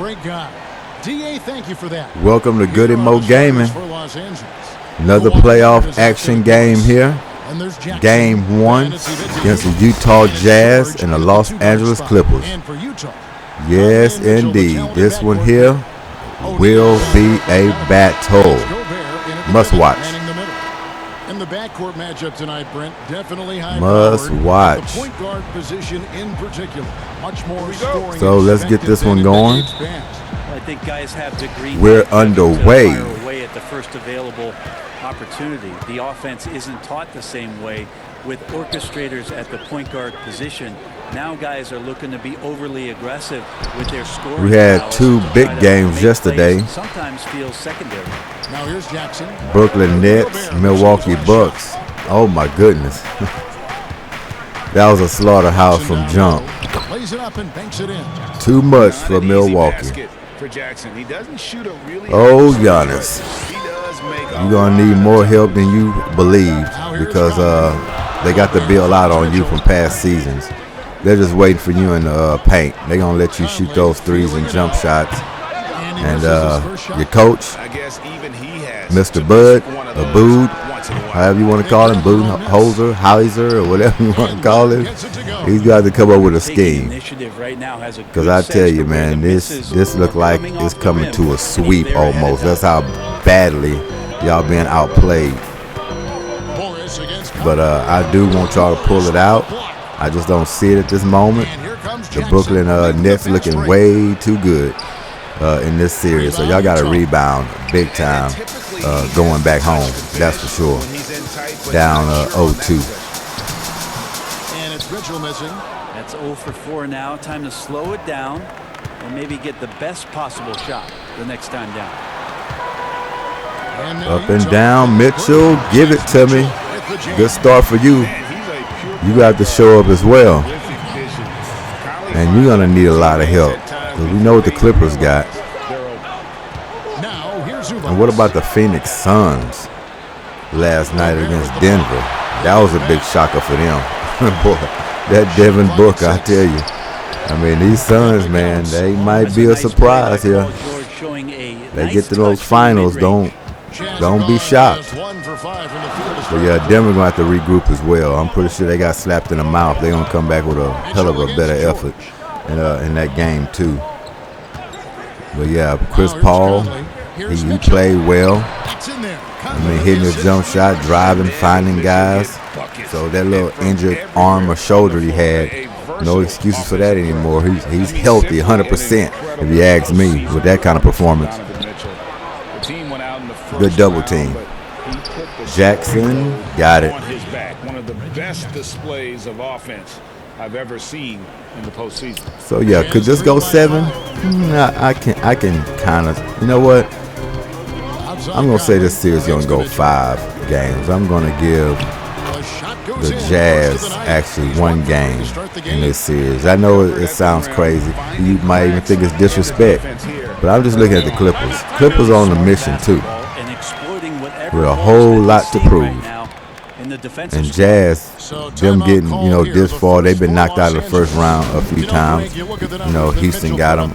great guy. DA, thank you for that. Welcome to Goodymo Gaming. Another playoff action game here. Game 1 against the Utah Jazz and the Los Angeles Clippers. Yes, indeed. This one here will be a battle. Must watch. In the backcourt matchup tonight, Brent, definitely high must watch. The point guard position in particular. Much more scoring. So let's get this one going. I think guys have the green. We're underway. Away at the first available opportunity. The offense isn't taught the same way with orchestrators at the point guard position. Now guys are looking to be overly aggressive with their scoring. We had 2 big games yesterday. Sometimes feels secondary. Now here's Jackson. Brooklyn Nets, Milwaukee Bucks. Oh my goodness. That was a slaughterhouse from jump. Plays it up and banks it in. Too much for Milwaukee. Oh, Giannis. You're going to need more help than you believed because they got the bill out on you from past seasons. They're just waiting for you in the paint. They're going to let you shoot those threes and jump shots. And your coach, Mr. Bud, or Bood, however you want to call him, Bood, Heiser, or whatever you want to call him, he's got to come up with a scheme. Because I tell you, man, this look like it's coming to a sweep almost. That's how badly y'all being outplayed. But I do want y'all to pull it out. I just don't see it at this moment. The Brooklyn Nets looking way too good in this series. So y'all got to rebound big time going back home. That's for sure. Down 0-2. And it's Mitchell missing. That's 0 for 4 now. Time to slow it down and maybe get the best possible shot the next time down. Up and down, Mitchell. Give it to me. Good start for you. You got to show up as well. And you're going to need a lot of help. Because we know what the Clippers got. And what about the Phoenix Suns last night against Denver? That was a big shocker for them. Boy, that Devin Booker, I tell you. I mean, these Suns, man, they might be a surprise here. They get to those finals, don't be shocked. But yeah, Denver gonna have to regroup as well. I'm pretty sure they got slapped in the mouth. They're gonna come back with a hell of a better effort in that game too. But yeah, Chris Paul, he played well. I mean, hitting his jump shot, driving, finding guys. So that little injured arm or shoulder he had, no excuses for that anymore. He's healthy 100% if you ask me with that kind of performance. Good double team. Jackson got it. One of the best displays of offense I've ever seen in the postseason. So yeah, could this go 7? I can kind of. You know what? I'm gonna say this series gonna go 5 games. I'm gonna give the Jazz actually 1 game in this series. I know it sounds crazy. You might even think it's disrespect, but I'm just looking at the Clippers. Clippers on a mission too, with a whole lot to prove. And Jazz, them getting this far, they've been knocked out of the first round a few times. Houston got them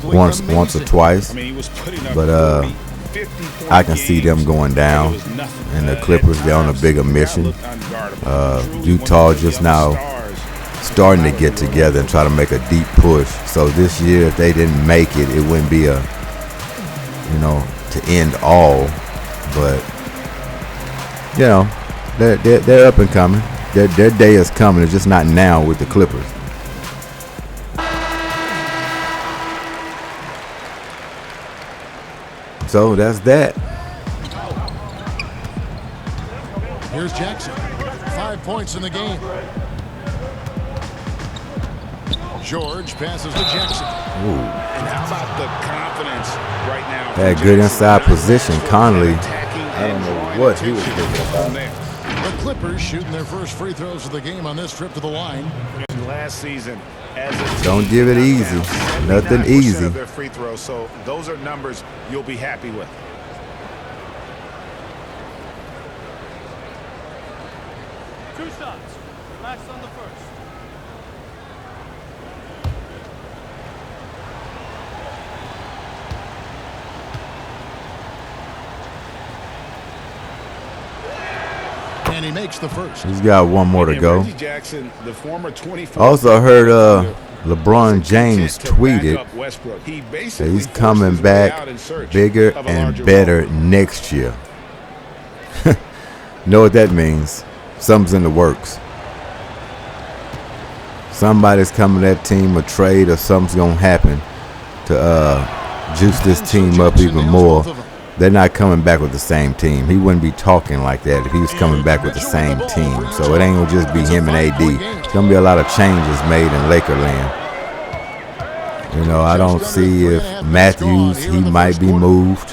once or twice, but I can see them going down. And the Clippers, they're on a bigger mission. Utah just now starting to get together and try to make a deep push. So this year, if they didn't make it, it wouldn't be to end all. But they're up and coming. Their day is coming. It's just not now with the Clippers. So that's that. Here's Jackson. 5 points in the game. George passes to Jackson. Ooh. And how about the confidence right now? Had good inside position. Conley, I don't know what he was thinking about. The Clippers shooting their first free throws of the game on this trip to the line. Last season, don't give it easy. Nothing easy. Their free throws, so those are numbers you'll be happy with. Two shots. Max on the first. And he makes the first. He's got one more to go. Reggie Jackson, the former 24. Also heard LeBron James tweeted that he's coming back bigger and better next year. Know what that means? Something's in the works. Somebody's coming to that team, a trade or something's going to happen to juice this team up even more. They're not coming back with the same team. He wouldn't be talking like that if he was coming back with the same team. So it ain't going to just be him and AD. It's going to be a lot of changes made in Lakerland. You know, I don't see if Matthews, he might be moved.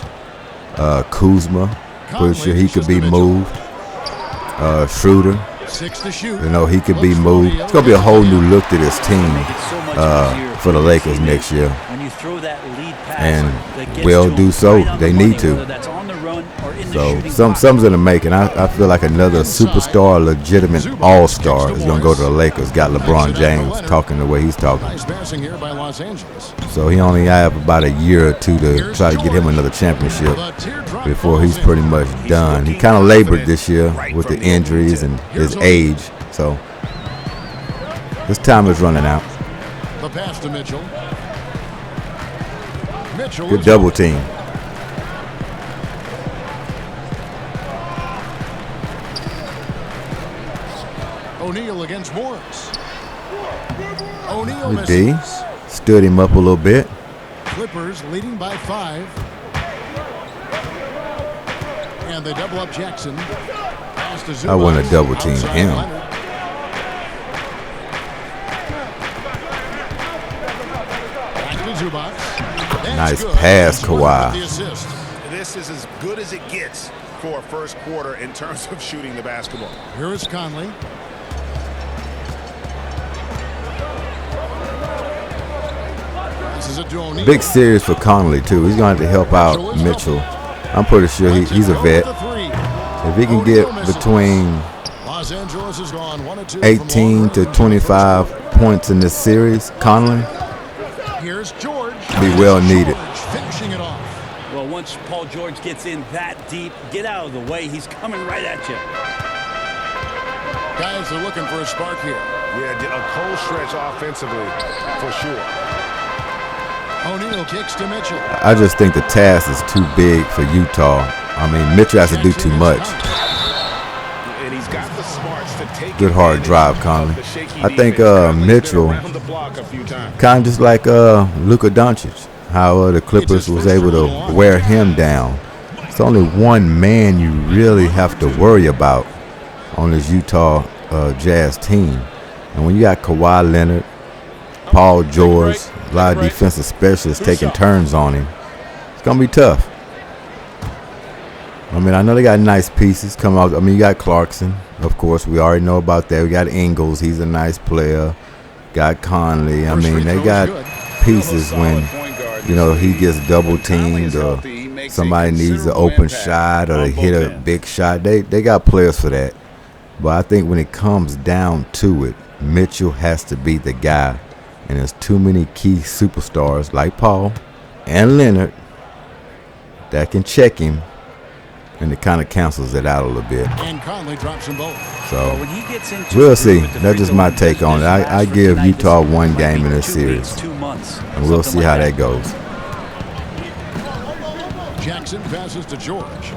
Kuzma, pretty sure he could be moved. Schroeder, you know, he could be moved. It's going to be a whole new look to this team for the Lakers next year. And will do so. They need to. So something's in the making. I feel like another superstar, legitimate all-star is going to go to the Lakers. Got LeBron James talking the way he's talking. So he only have about a year or two to try to get him another championship before he's pretty much done. He kind of labored this year with the injuries and his age. So his time is running out. The pass to Mitchell. Good double team. O'Neal against Morris. O'Neal D misses. stood him up a little bit. Clippers leading by 5. And they double up Jackson. Pass to Zubac. I want to double team Outside him. Leonard. Back to Zubac. That's Nice good. pass, He's working with Kawhi. the assist. This is as good as it gets for a first quarter in terms of shooting the basketball. Here is Conley. This is a to O'Neal. Big series for Conley, too. He's going to have to help out Mitchell. I'm pretty sure he's a vet. If he can get between Los Angeles has gone 1 of 2 from 18 long to range. 25 points in this series, Conley Here's George. be well needed. George finishing it off. Well, once Paul George gets in that deep, get out of the way. He's coming right at you. Guys are looking for a spark here. Yeah, a cold stretch offensively for sure. O'Neal kicks to Mitchell. I just think the task is too big for Utah. I mean, Mitchell has to do too much. And he's got the smarts to take Good hard drive, Conley. I think Mitchell, around the block a few times. kind of just like Luka Doncic, how the Clippers was able to wear him down. It's only one man you really have to worry about on this Utah Jazz team. And when you got Kawhi Leonard, Paul George, a lot of defensive specialists taking turns on him, it's going to be tough. I mean, I know they got nice pieces coming out. I mean, you got Clarkson, of course. We already know about that. We got Ingles. He's a nice player. Got Conley. I mean, they got pieces when, you know, he gets double teamed or somebody needs an open shot or they hit a big shot. They got players for that. But I think when it comes down to it, Mitchell has to be the guy. And there's too many key superstars like Paul and Leonard that can check him, and it kind of cancels it out a little bit. And Conley drops them both. So When he gets into we'll the see. groove at the That's free just throw my line, take on it. I for give tonight, Utah this one might game in be this 2 series, weeks, 2 months, and we'll something see how like that goes. Jackson passes to George.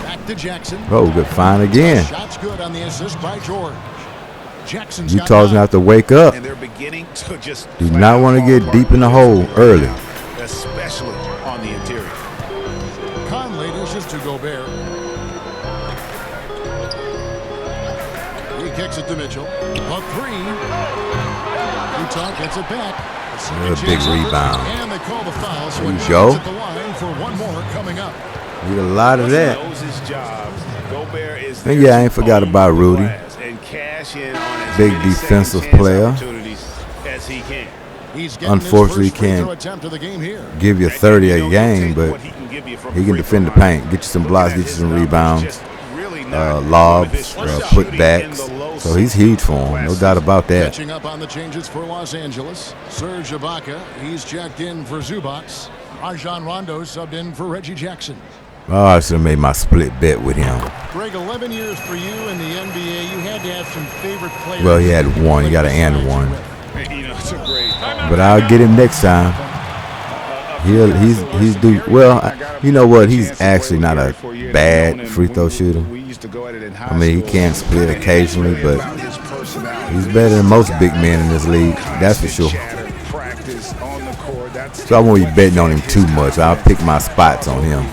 Back to Jackson. Oh, good find again. Shot's good on the assist by George. Jackson's Utah's got going to have to wake up. And they're beginning to just Do not want to get deep in the hole early. especially on the interior. Conley dishes to Gobert. He kicks it to Mitchell. A 3. Utah gets it back. A big rebound. And they call the foul, so There you it's go. at the line for one more coming up. Need a lot of that. Knows his job. Gobert is And there yeah, I ain't to forgot own about the Rudy. glass and cash in on as Big many defensive second chance player. opportunities as he can. He's getting Unfortunately, his first free can't throw attempt of the game here. give you 30 a game, but he can defend the paint, get you some blocks, get you some rebounds, lobs, putbacks. So he's huge for him, no doubt about that. Catching up on the changes for Los Angeles. Serge Ibaka, he's checked in for Zubac. Rajon Rondo subbed in for Reggie Jackson. Oh, I should have made my split bet with him. Greg, 11 years for you in the NBA. You had to have some favorite players. Well, he had one. You got to and one. You know, it's a great But I'll get him next time. He's do well. You know what? He's actually not a bad free throw shooter. I mean, he can split occasionally, but he's better than most big men in this league. That's for sure. So I won't be betting on him too much. I'll pick my spots on him.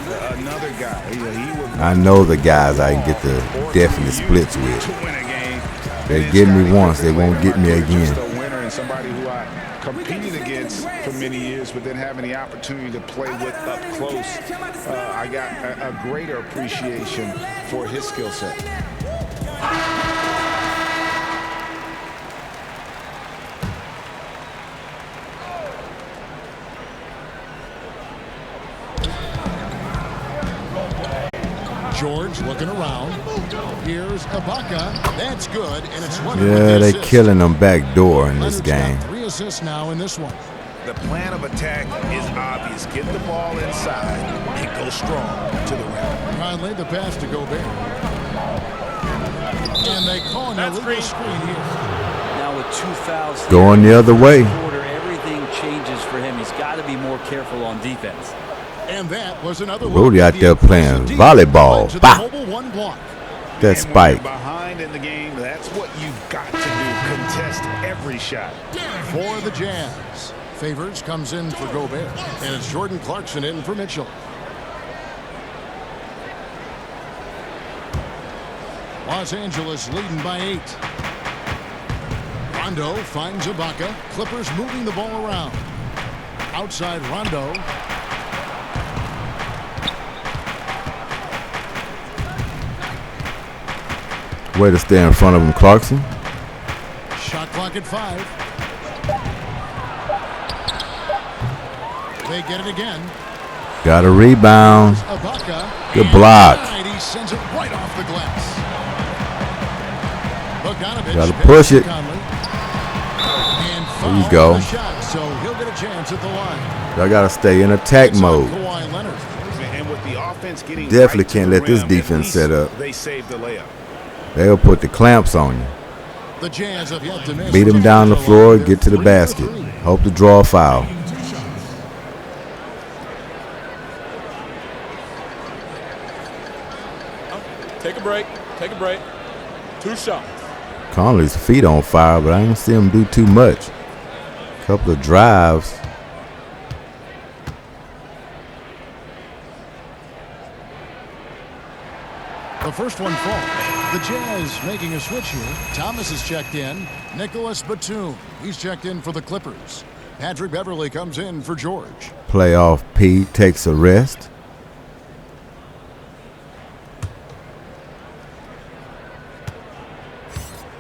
I know the guys I can get the definite splits with. They get me once, they won't get me again. Somebody who I competed against for many years, but then having the opportunity to play with up close, I got a greater appreciation for his skill set. George looking around. Here's Ibaka. That's good, and it's one. Yeah, they killing them back door in this game. 3 assists now in this one. The plan of attack is obvious. Get the ball inside and go strong to the rim. Conley, the pass to Gobert. And they call an illegal screen here. Now with 2 fouls Going the other way. everything changes for him. He's got to be more careful on defense. And that was another Rudy out there playing volleyball. Bah! That spike. Behind in the game, that's what you've got to do. Contest every shot. For the Jazz. Favors comes in for Gobert. And it's Jordan Clarkson in for Mitchell. Los Angeles leading by 8. Rondo finds Ibaka. Clippers moving the ball around. Outside Rondo. Way to stay in front of him, Clarkson. Shot clock at 5. They get it again. Got a rebound. Ibaka. Good block. He sends it right off the glass. Got to push it. There you go. Shot, so he'll get a chance at the line. Y'all got to stay in attack mode. And with the offense getting Definitely can't let this defense set up. They saved the layup. They'll put the clamps on you. The Jazz have yet to miss. Beat them down the floor, get to the basket. Hope to draw a foul. Take a break. Take a break. 2 shots. Conley's feet on fire, but I didn't see him do too much. Couple of drives. The first one falls. The Jazz making a switch here. Thomas is checked in. Nicholas Batum. He's checked in for the Clippers. Patrick Beverly comes in for George. Playoff P takes a rest.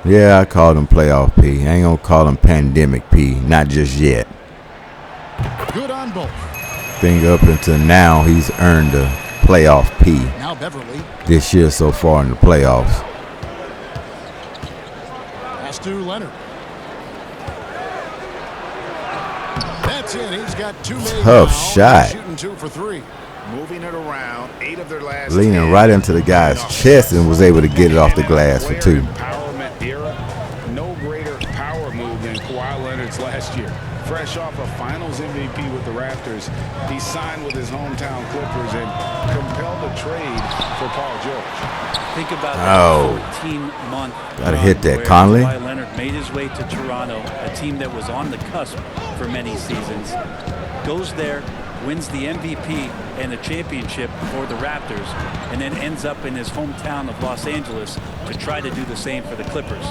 Yeah, I called him Playoff P. I ain't gonna call him Pandemic P. Not just yet. Good on both. Think up until now, he's earned a Playoff P. Now Beverly. This year so far in the playoffs. Pass to Leonard. That's it. He's got 2 made. Tough shot. Shooting 2 for 3. Moving it around. 8 of their last. Leaning right into the guy's chest and was able to get it off the glass for 2. Empowerment era. No greater power move than Kawhi Leonard's last year. Fresh off a Finals MVP with the Raptors, he signed with his hometown Clippers and compelled a trade for Paul George. Think about that 14-month Gotta hit that, where Conley. Kawhi Leonard made his way to Toronto, a team that was on the cusp for many seasons. Goes there, wins the MVP and a championship for the Raptors, and then ends up in his hometown of Los Angeles to try to do the same for the Clippers.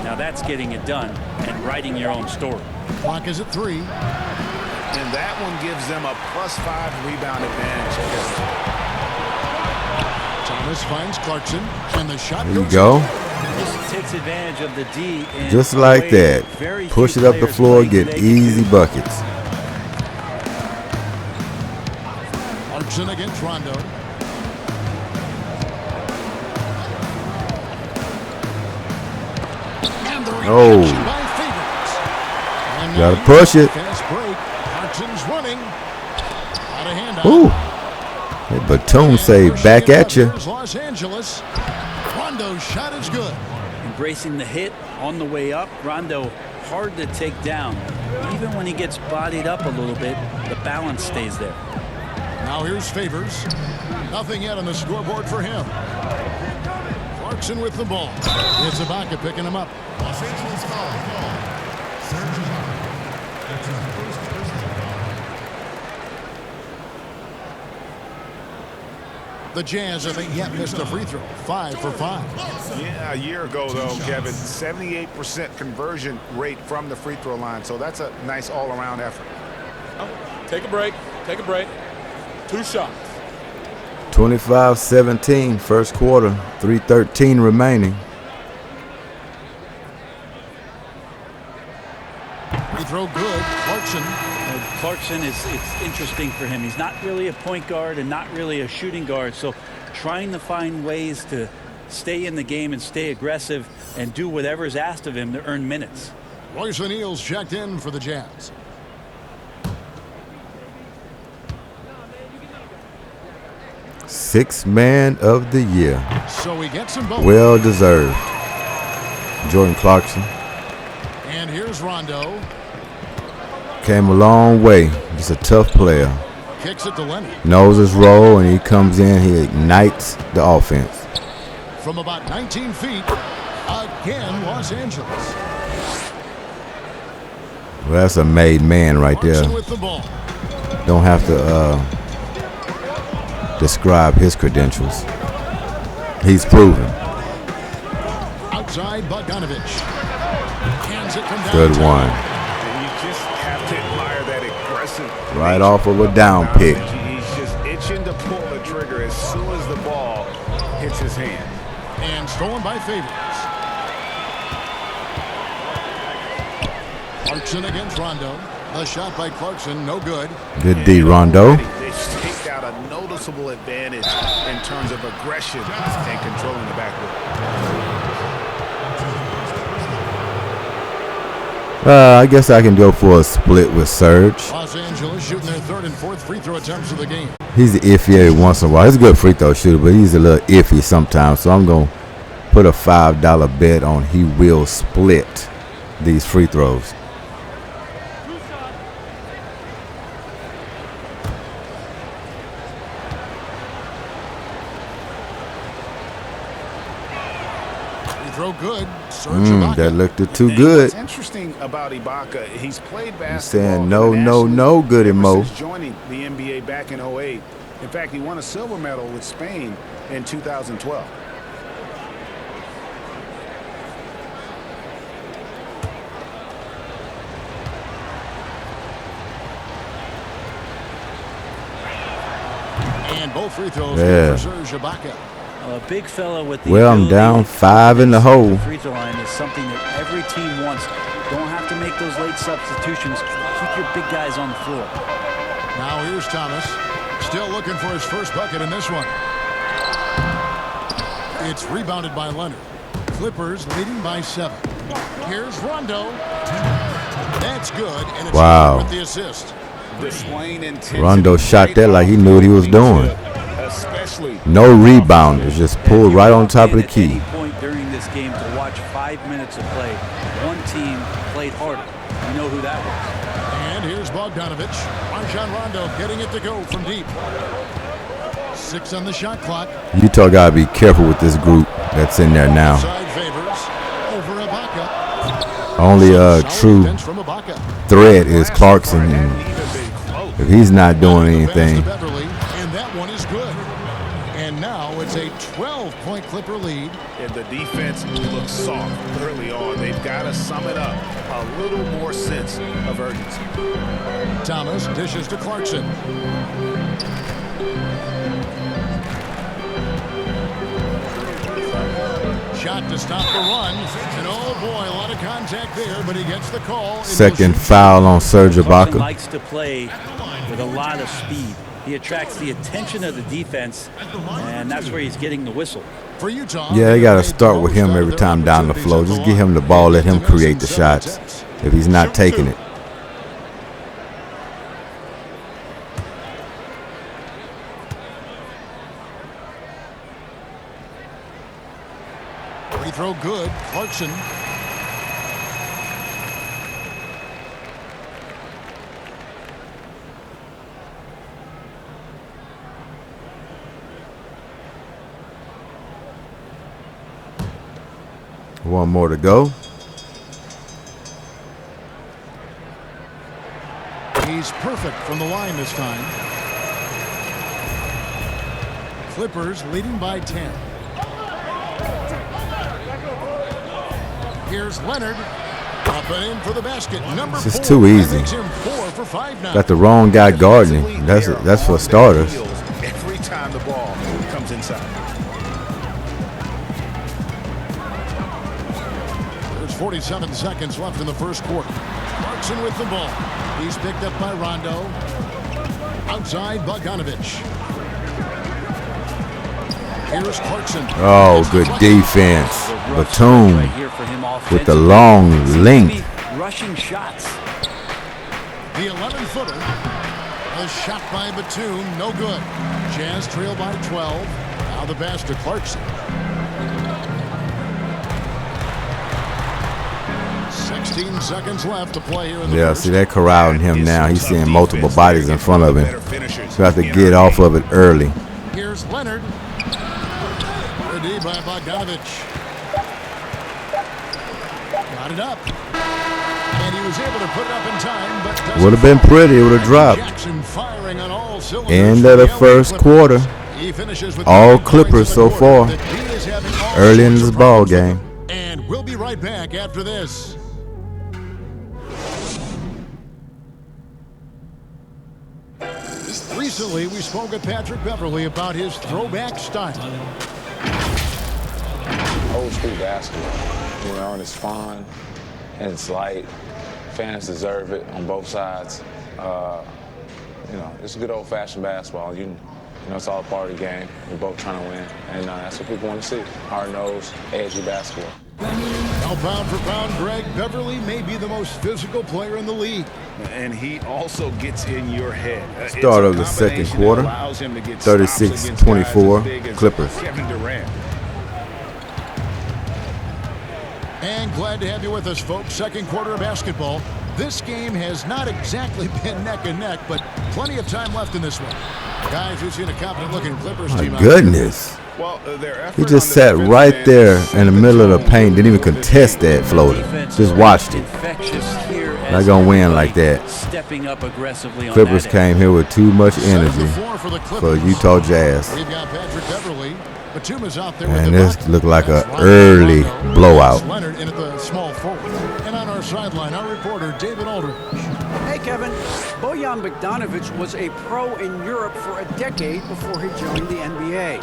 Now that's getting it done and writing your own story. Clock is at 3. And that one gives them a +5 rebound advantage. Thomas finds Clarkson, and the shot There you goes. go. This takes advantage of the D. In Just a like way that. very Push few it up the players floor, play get today. easy buckets. Clarkson against Rondo. And the Oh. reaction by Favors. And Gotta now push it. Fast break. Clarkson's running. Out of hand. Ooh. That Batum say, back at you. Los Angeles. Rondo's shot is good. Embracing the hit on the way up. Rondo hard to take down. Even when he gets bodied up a little bit, the balance stays there. Now here's Favors. Nothing yet on the scoreboard for him. Clarkson with the ball. It's Ibaka picking him up. Los Angeles foul. Serge Ibaka. That's his first personal foul. The Jazz haven't yet missed a free throw. 5 for 5. Yeah, a year ago, though, Kevin, 78% conversion rate from the free throw line. So that's a nice all-around effort. Take a break. Take a break. 2 shots. 25-17, first quarter. 3:13 remaining. Free throw good. Clarkson. Clarkson, it's interesting for him. He's not really a point guard and not really a shooting guard. So trying to find ways to stay in the game and stay aggressive and do whatever is asked of him to earn minutes. Royce O'Neal's checked in for the Jazz. Sixth man of the year. So he gets them both. Well deserved. Jordan Clarkson. And here's Rondo. Came a long way. He's a tough player. Kicks it to Leonard. Knows his role, and he comes in. He ignites the offense. From about 19 feet, again, Los Angeles. Well, that's a made man right there. Clarkson with the ball. Don't have to describe his credentials. He's proven. Outside, Bogdanovich. Hands it from Good downtown. one. And you just have to admire that aggressive. Right off of a down pick. He's just itching to pull the trigger as soon as the ball hits his hand. And stolen by Favors. Clarkson against Rondo. The shot by Clarkson, no good. Good D, Rondo. They take out a noticeable advantage in terms of aggression and controlling the backcourt. I guess I can go for a split with Serge. Los Angeles shooting their third and fourth free throw attempts of the game. He's iffy every once in a while. He's a good free throw shooter, but he's a little iffy sometimes. So I'm going to put a $5 bet on he will split these free throws. Throw good. Serge Ibaka. That looked too good. What's interesting about Ibaka, he's played basketball. He's saying no, no, no, Goodymo. Since joining the NBA back in 08. In fact, he won a silver medal with Spain in 2012. And both free throws Yeah. for Serge Ibaka. A big fella with the Well, I'm ability down to 5 in the hole. free throw line is something that every team wants. Don't have to make those late substitutions. Keep your big guys on the floor. Now here's Thomas. Still looking for his first bucket in this one. It's rebounded by Leonard. Clippers leading by 7. Here's Rondo. That's good. And it's Wow. with the assist. Displaying intensity. Rondo shot that like he knew what he was doing. Especially No rebound. It's just pulled right on top of the At key. any point during this game to watch 5 minutes of play, one team played harder. You know who that was. And here's Bogdanovich. Rajon Rondo getting it to go from deep. 6 on the shot clock. Utah got to be careful with this group that's in there now. Side Favors over Ibaka. Only a Solid true defense from Ibaka. threat is Clarkson. And if he's not doing anything, Beverly, and that one is good. And now it's a 12-point Clipper lead. And the defense looks soft early on. They've got to sum it up. A little more sense of urgency. Thomas dishes to Clarkson. Shot to stop the run. And oh boy, a lot of contact there, but he gets the call. second foul on Serge Clarkson Ibaka. likes to play with a lot of speed. He attracts the attention of the defense, and that's where he's getting the whistle. For Utah, Yeah, they got to start with him every time down the floor. Just give him the ball, let him create the shots if he's not taking it. Free throw good. Clarkson. One more to go. He's perfect from the line this time. Clippers leading by 10. Here's Leonard. Up and in for the basket. Number 4. It's just too easy. Makes him 4 for 5 now. Got the wrong guy guarding him. That's for starters. Every time the ball comes inside. There's 47 seconds left in the first quarter. Clarkson with the ball. He's picked up by Rondo. Outside Bogdanovich. Here's Clarkson. Oh, good defense. Batum with the long length. Rushing shots. The 11-footer. A shot by Batum. No good. Jazz trail by 12. Now the pass to Clarkson. 16 seconds left to play here in the first. See, they're corralling him now. He's seeing multiple bodies in front of him. So have to get off of it early. Here's Leonard. Ready by Bogdanovich. Got it up. And he was able to put it up in time, but would have been pretty. It would have dropped. Jackson firing on all cylinders. End of the first quarter. He finishes with All 9 Clippers points in so the quarter. far. The team is having all Early in sorts this of ball problems. game. And we'll be right back after this. Recently, we spoke with Patrick Beverley about his throwback style. Old school basketball, and it's fun and it's light. Fans deserve it on both sides. It's good old-fashioned basketball. It's all part of the game. We're both trying to win, and that's what people want to see. Hard-nosed, edgy basketball. Now, pound for pound, Greg, Beverley may be the most physical player in the league. And he also gets in your head. Start of the second quarter. 36-24, Clippers. Kevin Durant. And glad to have you with us, folks. Second quarter of basketball. This game has not exactly been neck and neck, but plenty of time left in this one. Guys, we've seen a confident-looking Clippers team. My goodness. Well, He just sat right there in the middle of the paint. Didn't even contest that floater. Just watched it. Not going to win like that. Stepping up aggressively. Clippers came here with too much energy for Utah Jazz. We've got Patrick Beverley. Batum is out there And with this looked like an early blowout. Leonard in at the small forward. And on our sideline, our reporter, David Aldridge. Hey, Kevin. Bojan Bogdanović was a pro in Europe for a decade before he joined the NBA.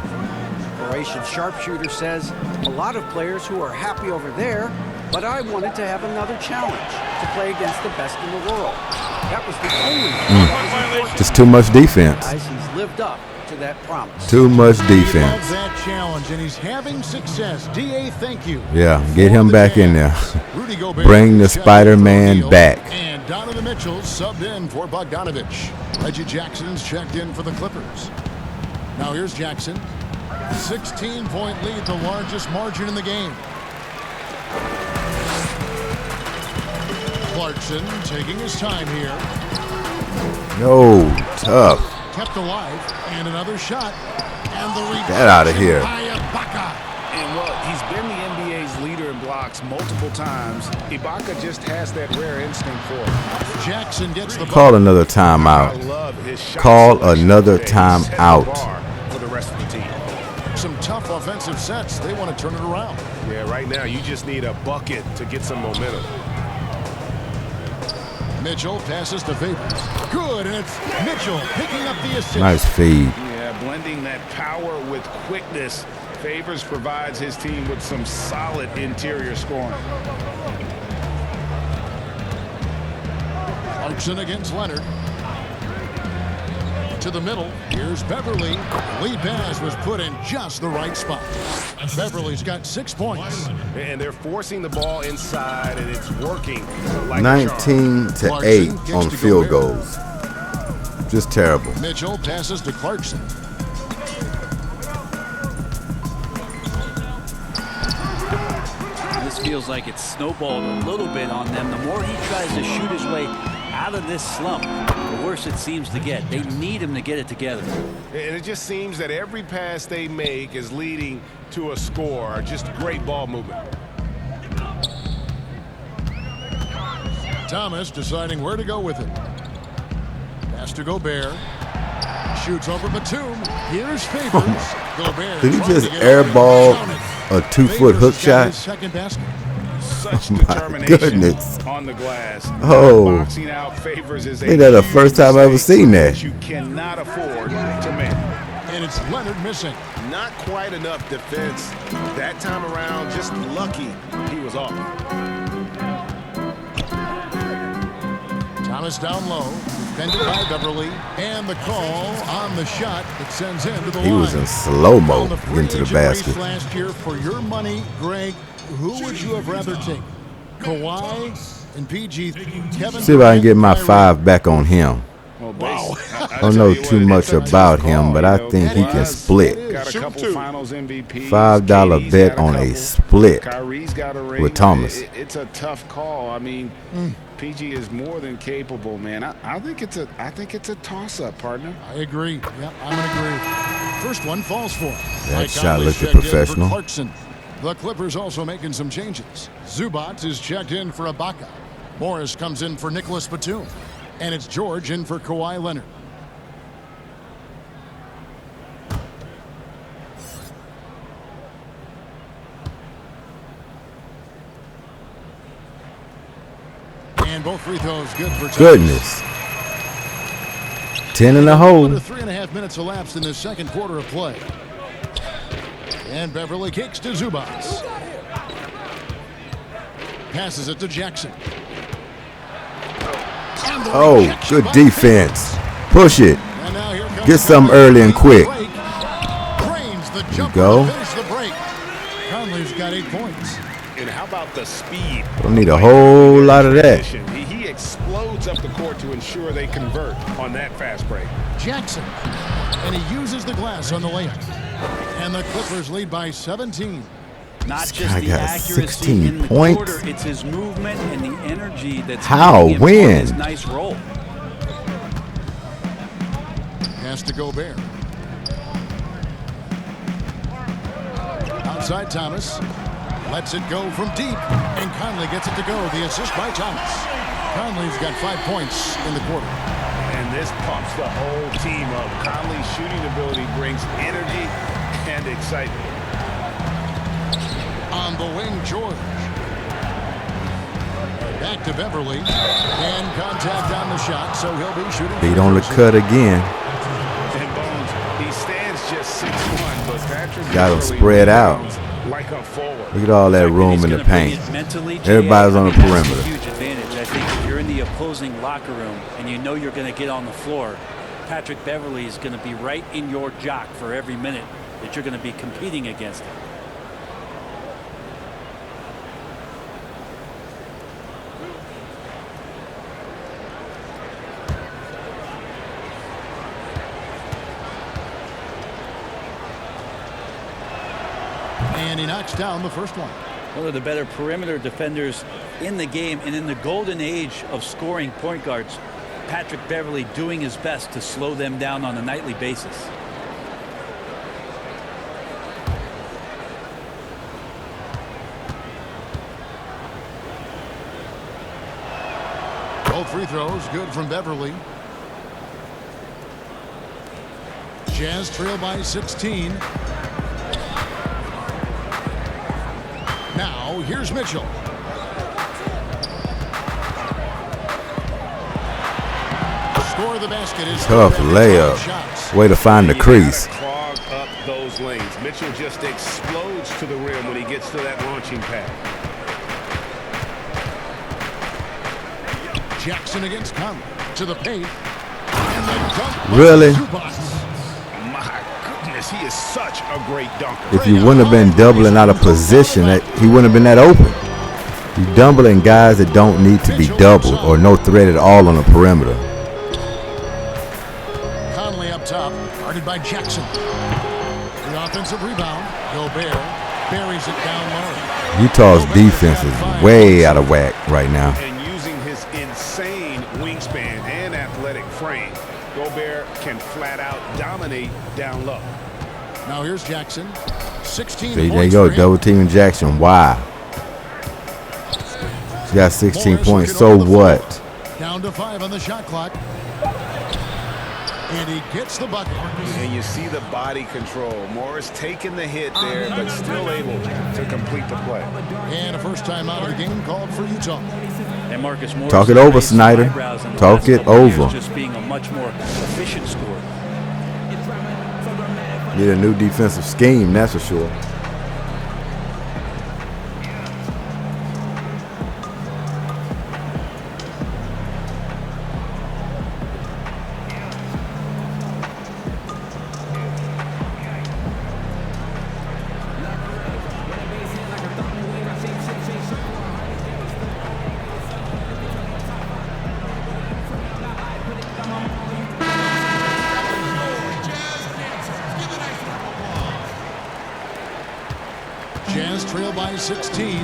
Croatian sharpshooter says, a lot of players who are happy over there, but I wanted to have another challenge, to play against the best in the world. That was the only thing that was important. Just too much defense. Guys, he's lived up to that promise. Too much He defense. loves that challenge, and he's having success. D.A., thank you. Yeah, get him back in there. Rudy Gobert Bring the checked Spider-Man in for back. And Donovan Mitchell subbed in for Bogdanovich. Reggie Jackson's checked in for the Clippers. Now here's Jackson. 16-point lead, the largest margin in the game. Clarkson taking his time here. No, tough. Kept alive, and another shot. And the Get out of here. by Ibaka. And he's been the NBA's leader in blocks multiple times. Ibaka just has that rare instinct for it. Jackson gets the Call ball. another I timeout. love his shot Call selection. another He set the timeout. bar for the rest of the team. Some tough offensive sets. They want to turn it around. Yeah, right now you just need a bucket to get some momentum. Mitchell passes to Favors. Good, and it's Mitchell picking up the assist. Nice feed. Yeah, blending that power with quickness. Favors provides his team with some solid interior scoring. Clarkson against Leonard. To the middle. Here's Beverley. Lead pass was put in just the right spot. Beverly's got 6 points. And they're forcing the ball inside, and it's working like a charm. 19-8 on field goals. Just terrible. Mitchell passes to almost feels like it's snowballed a little bit on them. The more he tries to shoot his way out of this slump, the worse it seems to get. They need him to get it together. And it just seems that every pass they make is leading to a score. Just great ball movement. Thomas deciding where to go with it. Pass to Gobert. Shoots over Batum. Here's Favors. Gobert. Did he just airball a 2-foot hook shot? Second basket. Such My determination goodness. on the glass. Oh. Boxing out Favors is I think that's the first time I ever seen that. you cannot afford to make. And it's Leonard missing. Not quite enough defense that time around. Just lucky he was off. Thomas down low, defended by Beverly, and the call on the shot that sends him to the line. He was in slow-mo On the free into the agent race basket. last year, for your money, Greg, who would you have rather taken? Kawhi and PG, Kevin See if I can get my Durant, 5 back on him. Wow. I don't know too much about him, but I think he can split. Got a couple finals MVPs. $5 KD's bet got on a couple. split Kyrie's got a ring. with Thomas. It's a tough call. I mean, PG is more than capable, man. I think it's a toss-up, partner. I agree. Yeah, I'm going to agree. First one falls for him. That Mike shot Conley looked checked in for professional. Clarkson. The Clippers also making some changes. Zubac is checked in for Ibaka. Morris comes in for Nicholas Batum. And it's George in for Kawhi Leonard. And both free throws good for Thomas. Goodness. 10 in the hole. Under 3.5 minutes elapsed in the second quarter of play. And Beverly kicks to Zubac. Passes it to Jackson. Oh, good defense. Push it. And now here comes Get some early and quick. Brains the There you jumper go. to finish the break. Conley's got 8 points. And how about the speed? Don't need a whole lot of that. He explodes up the court to ensure they convert on that fast break. Jackson. And he uses the glass on the layup. And the Clippers lead by 17. Not This just guy the got accuracy 16 in the points. quarter, it's his movement and the energy that's How? keeping him When? on his nice roll. Pass to Gobert. Outside Thomas. Lets it go from deep. And Conley gets it to go. The assist by Thomas. Conley's got 5 points in the quarter. And this pumps the whole team up. Conley's shooting ability brings energy and excitement. On the wing, George. Back to Beverly. And contact on the shot, so he'll be shooting. Beat on the cut again. And Bones, he stands just 6'1", but Patrick Got him Beverly spread out. rebounds like a forward. Look at all that room in the paint. Everybody's on the That's a perimeter. huge advantage. I think if you're in the opposing locker room and you know you're going to get on the floor, Patrick Beverly is going to be right in your jock for every minute that you're going to be competing against him. And he knocks down the first one. One of the better perimeter defenders in the game, and in the golden age of scoring point guards, Patrick Beverly doing his best to slow them down on a nightly basis. Both free throws good from Beverly. Jazz trail by 16. Now here's Mitchell. Score of the basket is Tough layup. Way to find the crease. Clog up those lanes. Mitchell just explodes to the rim when he gets to that launching pad. Jackson against Conley to the paint. And the dunk by Really? Zubac. My goodness, he is such a great dunker. If you wouldn't have been doubling out of position, he wouldn't have been that open. You doubling guys that don't need to be doubled or no threat at all on the perimeter. Conley up top, guarded by Jackson. The offensive rebound. Gobert buries it down low. Utah's defense is way out of whack right now. And using his insane wingspan and athletic frame, Gobert can flat out dominate down low. Now here's Jackson. 16 See, there you points go, for him. double teaming Jackson. Why? He's got 16 Morris points. looking So over the floor. what? Down to 5 on the shot clock. And he gets the bucket. And you see the body control. Morris taking the hit there, but still able to complete the play. And a first time out of the game called for Utah. And Marcus Morris Talk it over, raised some Snyder. eyebrows in the Talk last it couple of years, over. just being a much more efficient scorer. Need a new defensive scheme, that's for sure. Jazz trail by 16.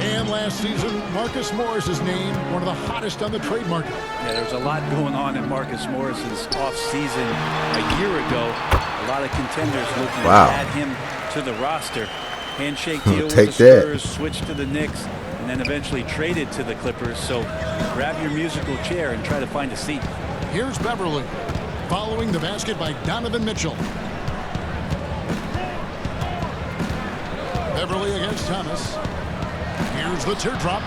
And last season, Marcus Morris is named one of the hottest on the trade market. Yeah, there's a lot going on in Marcus Morris's offseason a year ago. A lot of contenders looking Wow. to add him to the roster. Handshake deal with Take the that. Spurs, switched to the Knicks, and then eventually traded to the Clippers. So grab your musical chair and try to find a seat. Here's Beverly. Following the basket by Donovan Mitchell. Beverly against Thomas. Here's the teardrop.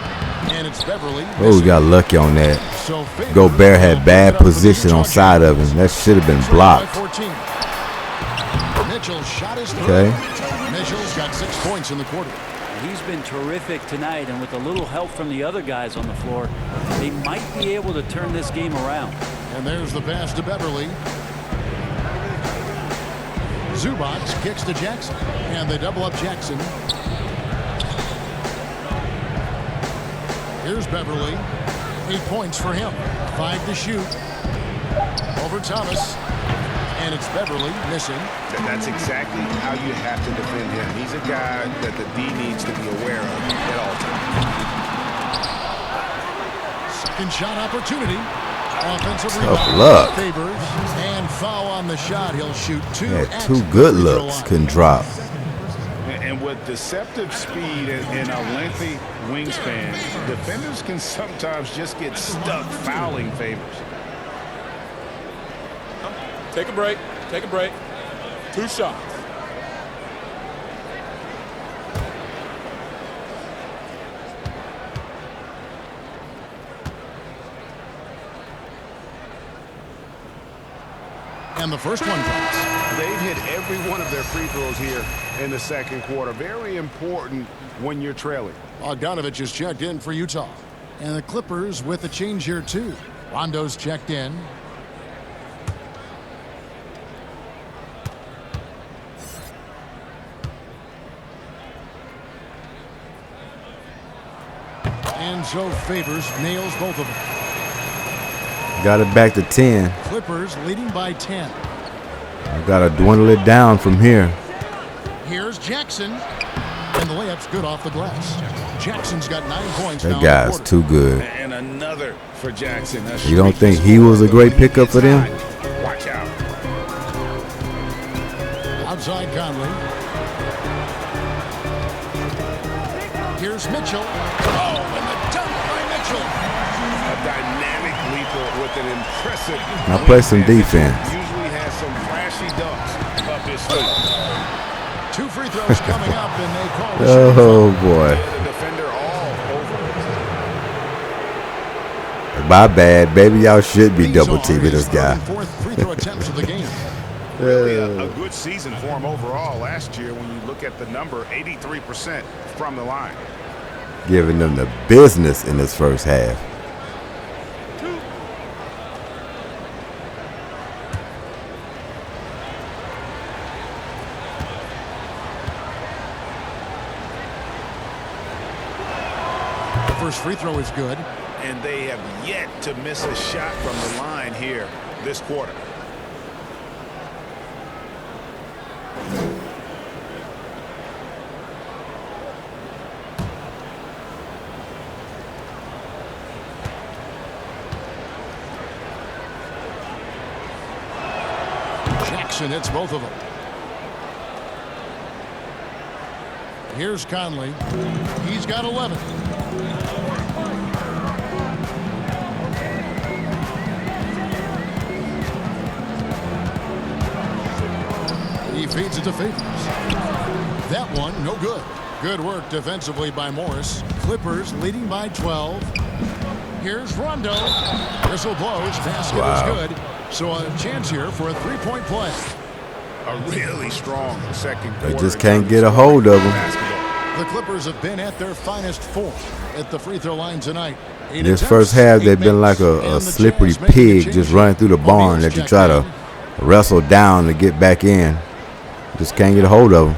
And it's Beverly. Oh, we got lucky on that. So Favors Gobert had bad will pick it up for the position on Utah side of Jazz. him. That should have been Trailed by blocked. 14. Mitchell's shot is through. Okay. Mitchell's got 6 points in the quarter. He's been terrific tonight, and with a little help from the other guys on the floor, they might be able to turn this game around. And there's the pass to Beverly. Zubac kicks to Jackson. And they double up Jackson. Here's Beverly. 8 points for him. 5 to shoot. Over Thomas. And it's Beverly missing. That's exactly how you have to defend him. He's a guy that the D needs to be aware of at all times. Second shot opportunity. Offensive Tough rebound. luck. Favors. And foul on the shot. He'll shoot 2 Had at 2 the good free throw looks, line. couldn't drop. And with deceptive speed and a lengthy wingspan, defenders can sometimes just get stuck fouling Favors. Take a break. Take a break. 2 shots. And the first one comes. They've hit every one of their free throws here in the second quarter. Very important when you're trailing. Bogdanovich is checked in for Utah. And the Clippers with a change here, too. Rondo's checked in. And so Favors nails both of them. Got it back to 10. Clippers leading by 10. Got to dwindle it down from here. Here's Jackson. And the layup's good off the glass. Jackson's got 9 points now That in the guy's quarter. too good. And another for Jackson. You don't think he was a great pickup for them? Watch out. Outside Conley. Here's Mitchell. Oh, and the dunk by Mitchell. A dynamic leaper with an impressive. Now play some defense. Usually has some flashy dunks up his sleeve. 2 free throws coming up, and they call the Oh, boy. The defender all over. My bad, baby. Y'all should be These double are teaming his this guy. 3rd and 4th free throw attempts of the game. Really a good season for him overall last year when you look at the number, 83% from the line. Giving them the business in this first half. The first free throw is good. And they have yet to miss a shot from the line here this quarter. Jackson hits both of them. Here's Conley. He's got 11. He feeds it to Favors. That one, no good. Good work defensively by Morris. Clippers leading by 12. Here's Rondo. Whistle blows. Basket is good. So a chance here for a three-point play. A really strong second quarter. They just can't get a hold of him. The Clippers have been at their finest form at the free throw line tonight. This first half, they've been like a slippery pig just running through the barn that you try to wrestle down to get back in. Just can't get a hold of him.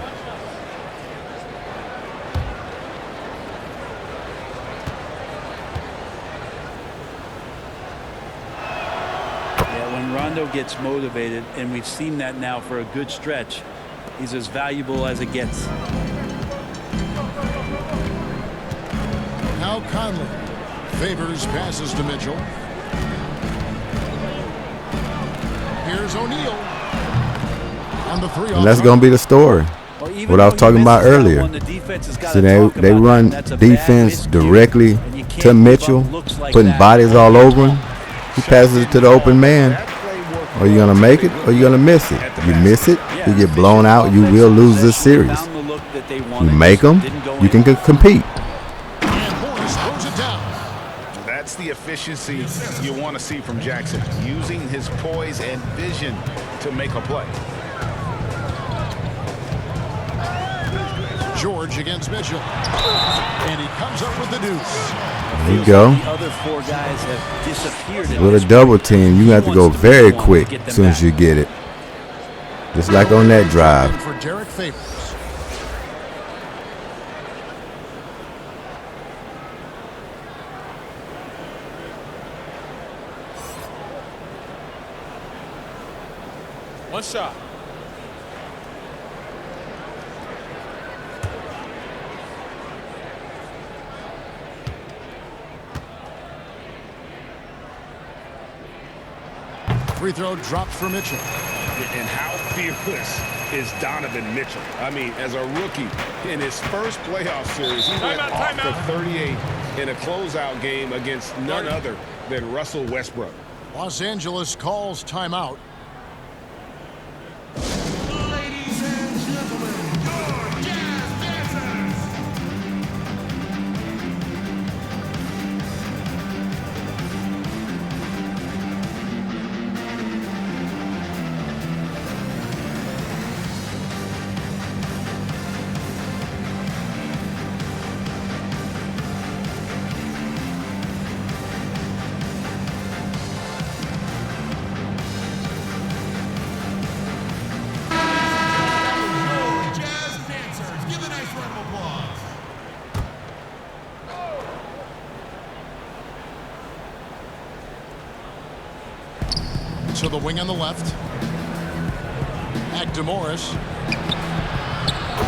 Gets motivated, and we've seen that now for a good stretch. He's as valuable as it gets. Now Conley. Favors passes to Mitchell. Here's O'Neal on the three. And that's going to be the story. What I was talking about earlier. See, they run defense directly to Mitchell, putting bodies all over him. He passes it to the open man. Are you going to make it or are you going to miss it? You miss it, you get blown out, you will lose this series. You make them, you can compete. That's the efficiency you want to see from Jackson, using his poise and vision to make a play. George against Mitchell. And he comes up with the deuce. There you go. The other four guys have disappeared. With a double team, you have to go very quick as soon as you get it. Just like on that drive. For Derek Favors. One shot. Free throw dropped for Mitchell. And how fearless is Donovan Mitchell? I mean, as a rookie in his first playoff series, he went off for 38 in a closeout game against none other than Russell Westbrook. Los Angeles calls timeout. Ladies and gentlemen, your jazz dancers. To the wing on the left. Back to Morris.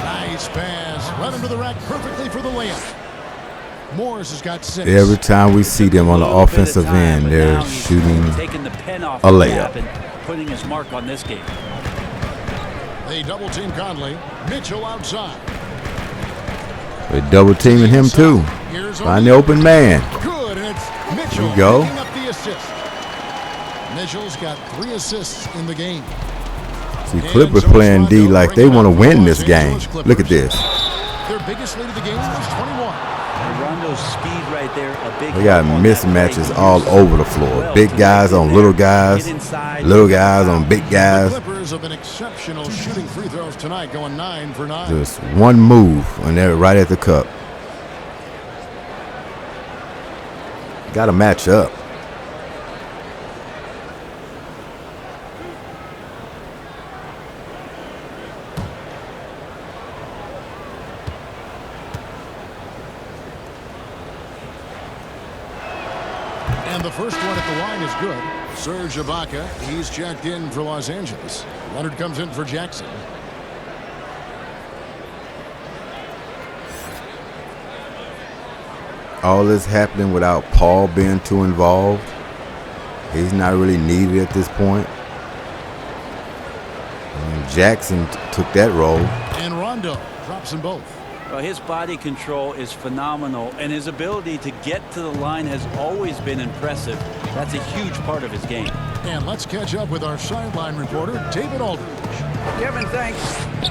Nice pass. Right under the rack perfectly for the layup. Morris has got 6. Every time we see them on the offensive end, they're shooting a layup. And putting his mark on this game. They double team Conley. Mitchell outside. They're double teaming him too. Find the open man. Good, and it's Mitchell There you go. picking up the assist. Mitchell's got 3 assists in the game. See, Clippers playing D like they want to win this game. Look at this. Their biggest lead of the game was 21. Rondo's speed right there, a big. They got mismatches all over the floor. Big guys on little guys on big guys. The Clippers have been exceptional shooting free throws tonight, going 9 for 9. Just one move and they're right at the cup. Got to match up. And the first one at the line is good. Serge Ibaka, he's checked in for Los Angeles. Leonard comes in for Jackson. All this happening without Paul being too involved. He's not really needed at this point. Jackson took that role. And Rondo drops them both. Well, his body control is phenomenal, and his ability to get to the line has always been impressive. That's a huge part of his game. And let's catch up with our sideline reporter, David Aldridge. Kevin, thanks.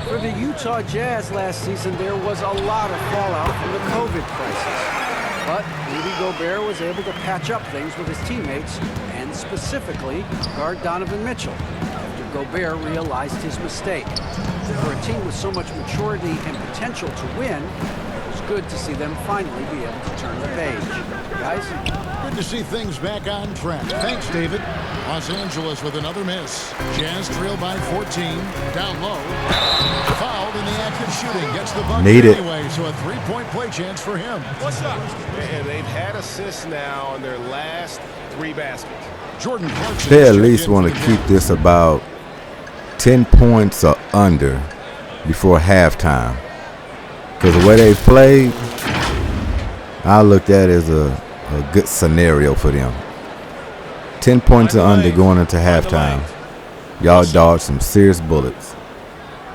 For the Utah Jazz last season, there was a lot of fallout from the COVID crisis. But Rudy Gobert was able to patch up things with his teammates, and specifically guard Donovan Mitchell, after Gobert realized his mistake. For a team with so much maturity and potential to win, it was good to see them finally be able to turn the page. Guys? Good to see things back on track. Thanks, David. Los Angeles with another miss. Jazz trail by 14. Down low. Fouled in the act of shooting. Gets the bucket anyway, so a three-point play chance for him. What's up? And they've had assists now on their last 3 baskets. Jordan Clarkson. They at least want to keep this about 10 points or under before halftime. Because the way they played, I looked at it as a good scenario for them. 10 points or under going into halftime. Y'all dodged some serious bullets.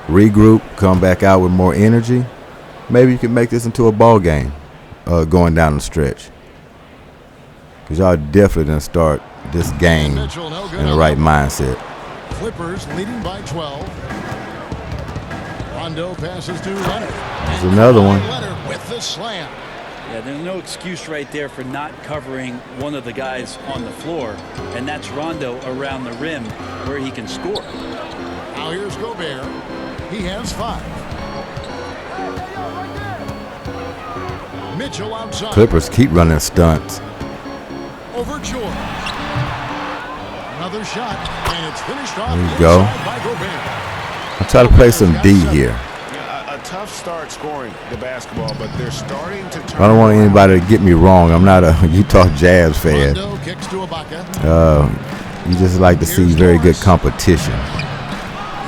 Regroup, come back out with more energy. Maybe you can make this into a ball game going down the stretch. Because y'all definitely didn't start this game in the right mindset. Clippers leading by 12. Rondo passes to Leonard. There's another one. Leonard with the slam. Yeah, there's no excuse right there for not covering one of the guys on the floor, and that's Rondo around the rim where he can score. Now here's Gobert. He has 5. Mitchell outside. Clippers keep running stunts. Over George. Another shot, and it's finished off. There you go. By Gobert. I'll try to play some D here. A tough start scoring the basketball, but they're starting to turn. I don't want anybody to get me wrong. I'm not a Utah Jazz fan. Rondo kicks to Ibaka. You just like to see very good competition.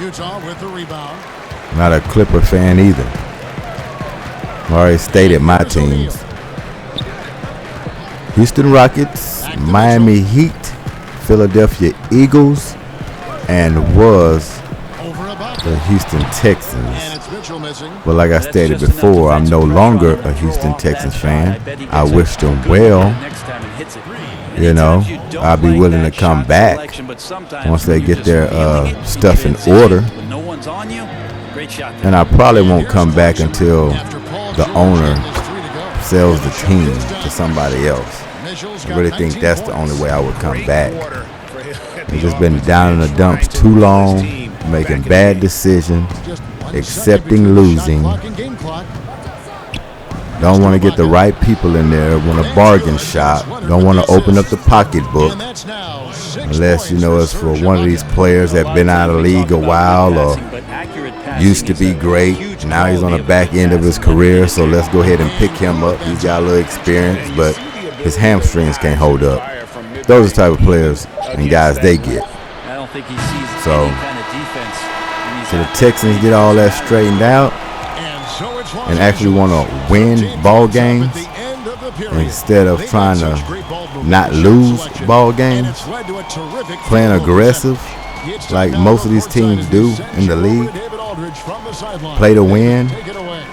Utah with the rebound. Not a Clipper fan either. I already stated my teams. Houston Rockets, Miami Heat, Philadelphia Eagles, and was the Houston Texans. But like I stated before, I'm no longer a Houston Texans fan. I wish them well. You know, I'll be willing to come back once they get their stuff in order. And I probably won't come back until the owner sells the team to somebody else. I really think that's the only way I would come back. I've just been down in the dumps too long, making bad decisions, accepting losing. Don't want to get the right people in there, want to bargain shop, don't want to open up the pocketbook. Unless, you know, it's for one of these players that been out of the league a while or used to be great. Now he's on the back end of his career, so let's go ahead and pick him up. He's got a little experience, but his hamstrings can't hold up. Those are the type of players and guys they get. So the Texans get all that straightened out and actually want to win ball games instead of trying to not lose ball games, playing aggressive like most of these teams do in the league. Play to win.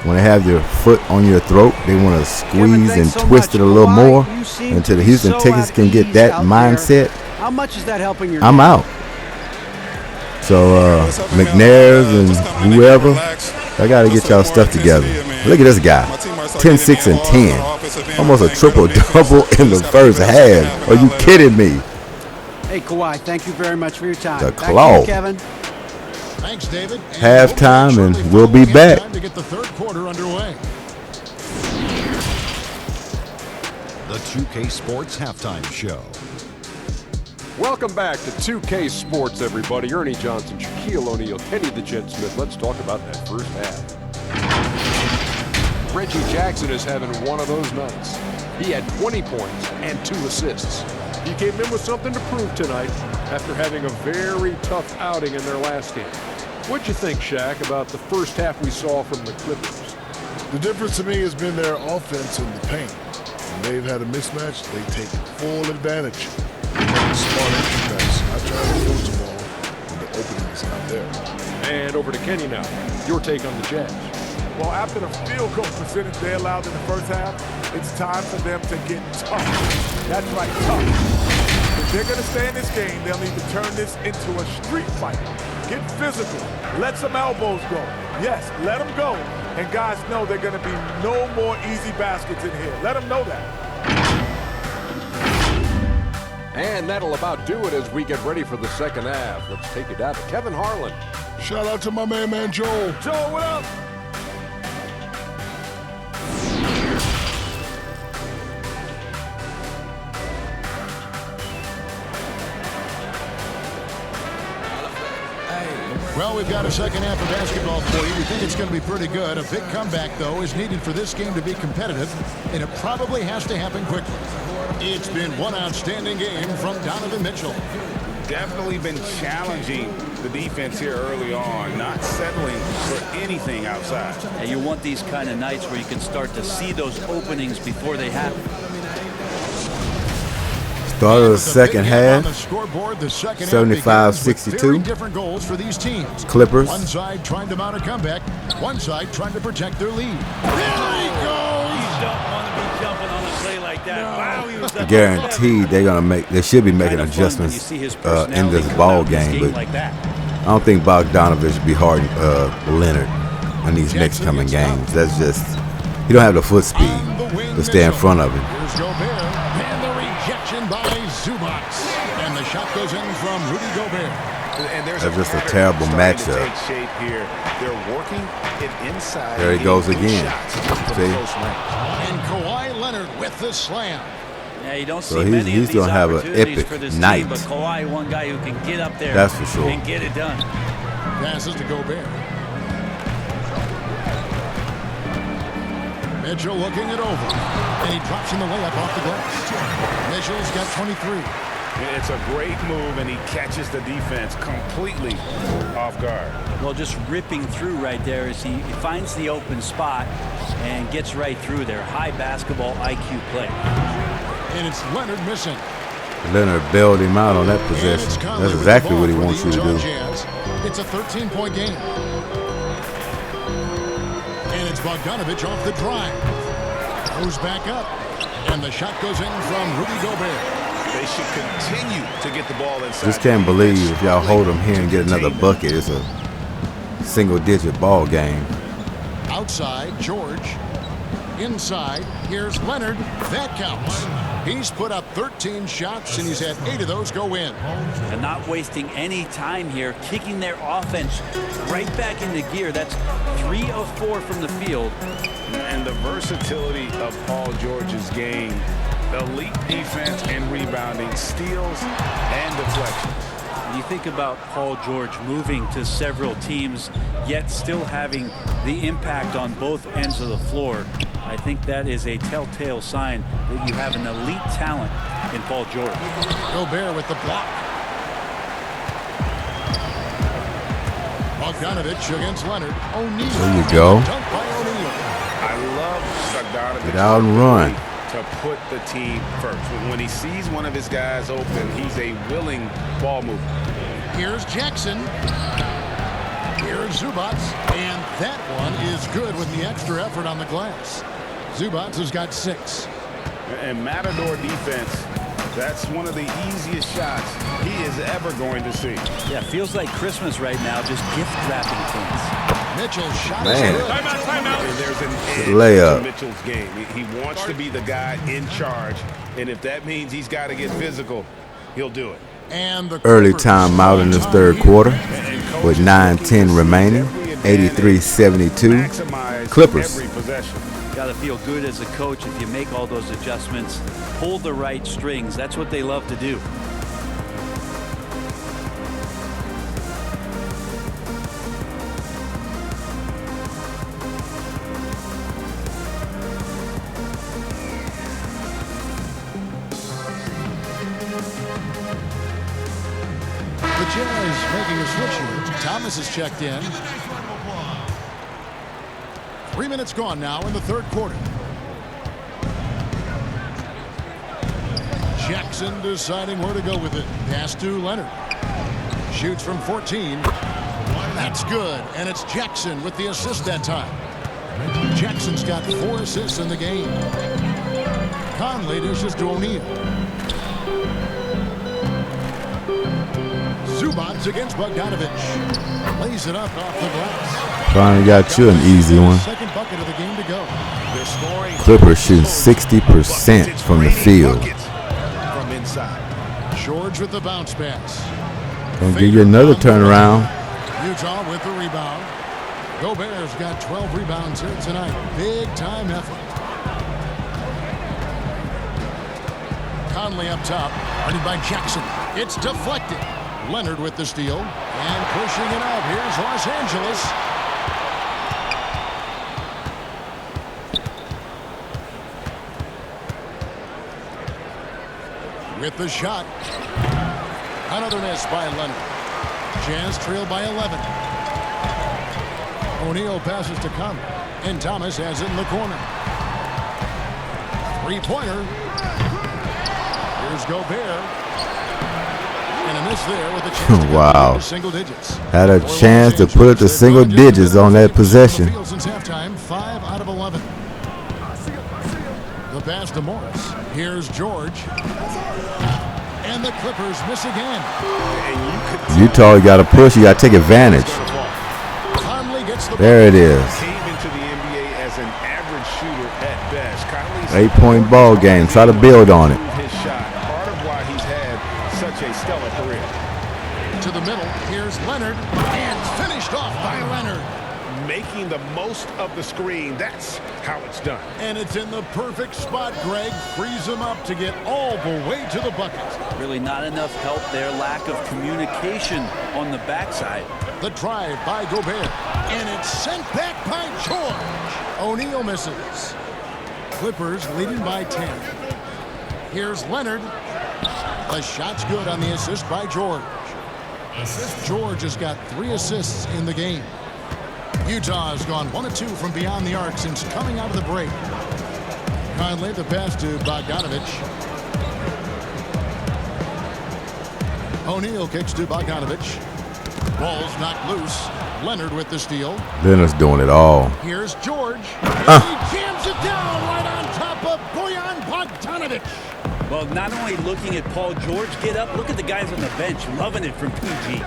When they have your foot on your throat, they want to squeeze and twist it a little more until the Houston Texans can get that mindset. How much is that helping your I'm out. So McNair's and whoever, I got to get y'all stuff together. Look at this guy, 10, 6, and 10. Almost a triple-double in the first half. Are you kidding me? Hey, Kawhi, thank you very much for your time. The claw. Back to you, Kevin. Thanks, David. Halftime, and we'll be back. Time to get the third quarter underway. The 2K Sports Halftime Show. Welcome back to 2K Sports, everybody. Ernie Johnson, Shaquille O'Neal, Kenny the Jet Smith. Let's talk about that first half. Reggie Jackson is having one of those nights. He had 20 points and 2 assists. He came in with something to prove tonight after having a very tough outing in their last game. What'd you think, Shaq, about the first half we saw from the Clippers? The difference to me has been their offense in the paint. When they've had a mismatch, they take full advantage. They're smart defense. I try to force the ball when the opening is not there. And over to Kenny now. Your take on the Jazz. Well, after the field goal percentage they allowed in the first half, it's time for them to get tough. That's right, tough. If they're going to stay in this game, they'll need to turn this into a street fight. Get physical. Let some elbows go. Yes, let them go. And guys know they're going to be no more easy baskets in here. Let them know that. And that'll about do it as we get ready for the second half. Let's take it down to Kevin Harlan. Shout out to my man Joel. Joel, what up? Well, we've got a second half of basketball for you. We think it's going to be pretty good. A big comeback, though, is needed for this game to be competitive, and it probably has to happen quickly. It's been one outstanding game from Donovan Mitchell. Definitely been challenging the defense here early on, not settling for anything outside. And you want these kind of nights where you can start to see those openings before they happen. Start of the second half, 75-62. Different goals for these teams. Clippers. One side trying to mount a comeback, one side trying to protect their lead. There he goes! You don't want to be jumping on a play like that. Wow, he was Guaranteed they should be making adjustments in this ball game, but I don't think Bogdanovich will be hard Leonard in these next coming games. That's just, he don't have the foot speed to stay in front of him. Here's Gobert, and the rejection by Zubac, and the shot goes in from Rudy Gobert. And there's That's just a terrible matchup. They're working it inside. There he goes again. See? And Kawhi Leonard with the slam. Yeah, you don't So see many he's of these gonna have an opportunities epic for this night. team, but Kawhi, one guy who can get up there That's for sure. and get it done. Passes to Gobert. Mitchell looking it over, and he drops in the layup off the glass. Mitchell's got 23. It's a great move, and he catches the defense completely off guard. Well, just ripping through right there as he finds the open spot and gets right through there. High basketball IQ play. And it's Leonard missing. Leonard bailed him out on that possession. That's exactly what he wants you to do. It's a 13-point game. And it's Bogdanovich off the drive. Goes back up. And the shot goes in from Rudy Gobert. They should continue to get the ball inside. Just can't believe if y'all hold him here and get another bucket, it's a single-digit ball game. Outside, George. Inside, here's Leonard. That counts. He's put up 13 shots, and he's had 8 of those go in. And not wasting any time here, kicking their offense right back into gear. That's 3 of 4 from the field. And the versatility of Paul George's game. Elite defense and rebounding, steals and deflections. You think about Paul George moving to several teams, yet still having the impact on both ends of the floor. I think that is a telltale sign that you have an elite talent in Paul George. Gobert with the block. Bogdanovich against Leonard. O'Neal. There you go. Dunk by O'Neal. I love Bogdanovich. Get out and run. To put the team first. When he sees one of his guys open, he's a willing ball mover. Here's Jackson. Here's Zubac. And that one is good with the extra effort on the glass. Zubac has got 6. And Matador defense, that's one of the easiest shots he is ever going to see. Yeah, feels like Christmas right now, just gift wrapping things. Mitchell's shot Man. is good. Timeout. And there's an edge layup. to Mitchell's game. He wants to be the guy in charge, and if that means he's got to get physical, he'll do it. And the Early Clippers timeout in this third quarter with 9:10 remaining. 83-72. Clippers. Every possession. Got to feel good as a coach if you make all those adjustments, pull the right strings. That's what they love to do. The Jazz making a switch here. Thomas has checked in. 3 minutes gone now in the third quarter. Jackson deciding where to go with it. Pass to Leonard. Shoots from 14. That's good, and it's Jackson with the assist that time. Jackson's got 4 assists in the game. Conley dishes to O'Neal. Zubac against Bogdanovich. Lays it up off the glass. Finally got you an easy one. Second bucket of the game to go. Clippers shooting 60% from the field. From inside. George with the bounce pass. Gonna give you another turnaround. Utah with the rebound. Gobert's got 12 rebounds here tonight. Big time effort. Conley up top. Guarded by Jackson. It's deflected. Leonard with the steal. And pushing it up. Here's Los Angeles. With the shot. Another miss by Leonard. Jazz trail by 11. O'Neal passes to Conley. And Thomas has it in the corner. Three-pointer. Here's Gobert. And a miss there with a chance to wow. to single digits. Had a chance to put it to single digits on that possession. Since halftime, 5 out of 11. The pass to Morris. Here's George. And the Clippers miss again. Utah, you got to push. You got to take advantage. There it is. Came into the NBA as an average shooter at best. 8-point ball game. Try to build on it. His shot, part of why he's had such a stellar career. To the middle. Here's Leonard. And finished off by Leonard. Making the most of the screen. That's how it's done. And it's in the perfect spot. Greg frees him up to get all the way to the bucket. Really not enough help there. Lack of communication on the backside. The drive by Gobert. And it's sent back by George. O'Neal misses. Clippers leading by 10. Here's Leonard. The shot's good on the assist by George. George has got 3 assists in the game. Utah has gone 1 of 2 from beyond the arc since coming out of the break. Conley the pass to Bogdanovich. O'Neal kicks to Bogdanovich. Ball's knocked loose. Leonard with the steal. Leonard's doing it all. Here's George. He jams it down right on top of Bojan Bogdanovich. Well, not only looking at Paul George get up, look at the guys on the bench loving it from PG.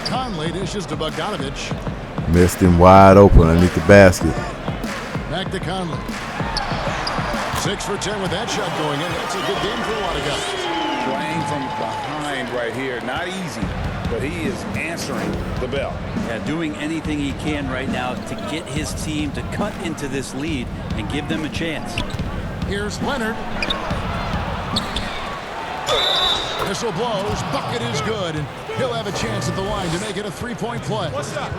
Conley dishes to Bogdanovich. Missed him wide open underneath the basket. Back to Conley. 6 for 10 with that shot going in. That's a good game for a lot of guys. Playing from behind right here. Not easy, but he is answering the bell. Yeah, doing anything he can right now to get his team to cut into this lead and give them a chance. Here's Leonard. Whistle blows. Bucket is good. And he'll have a chance at the line to make it a 3-point play. What's up?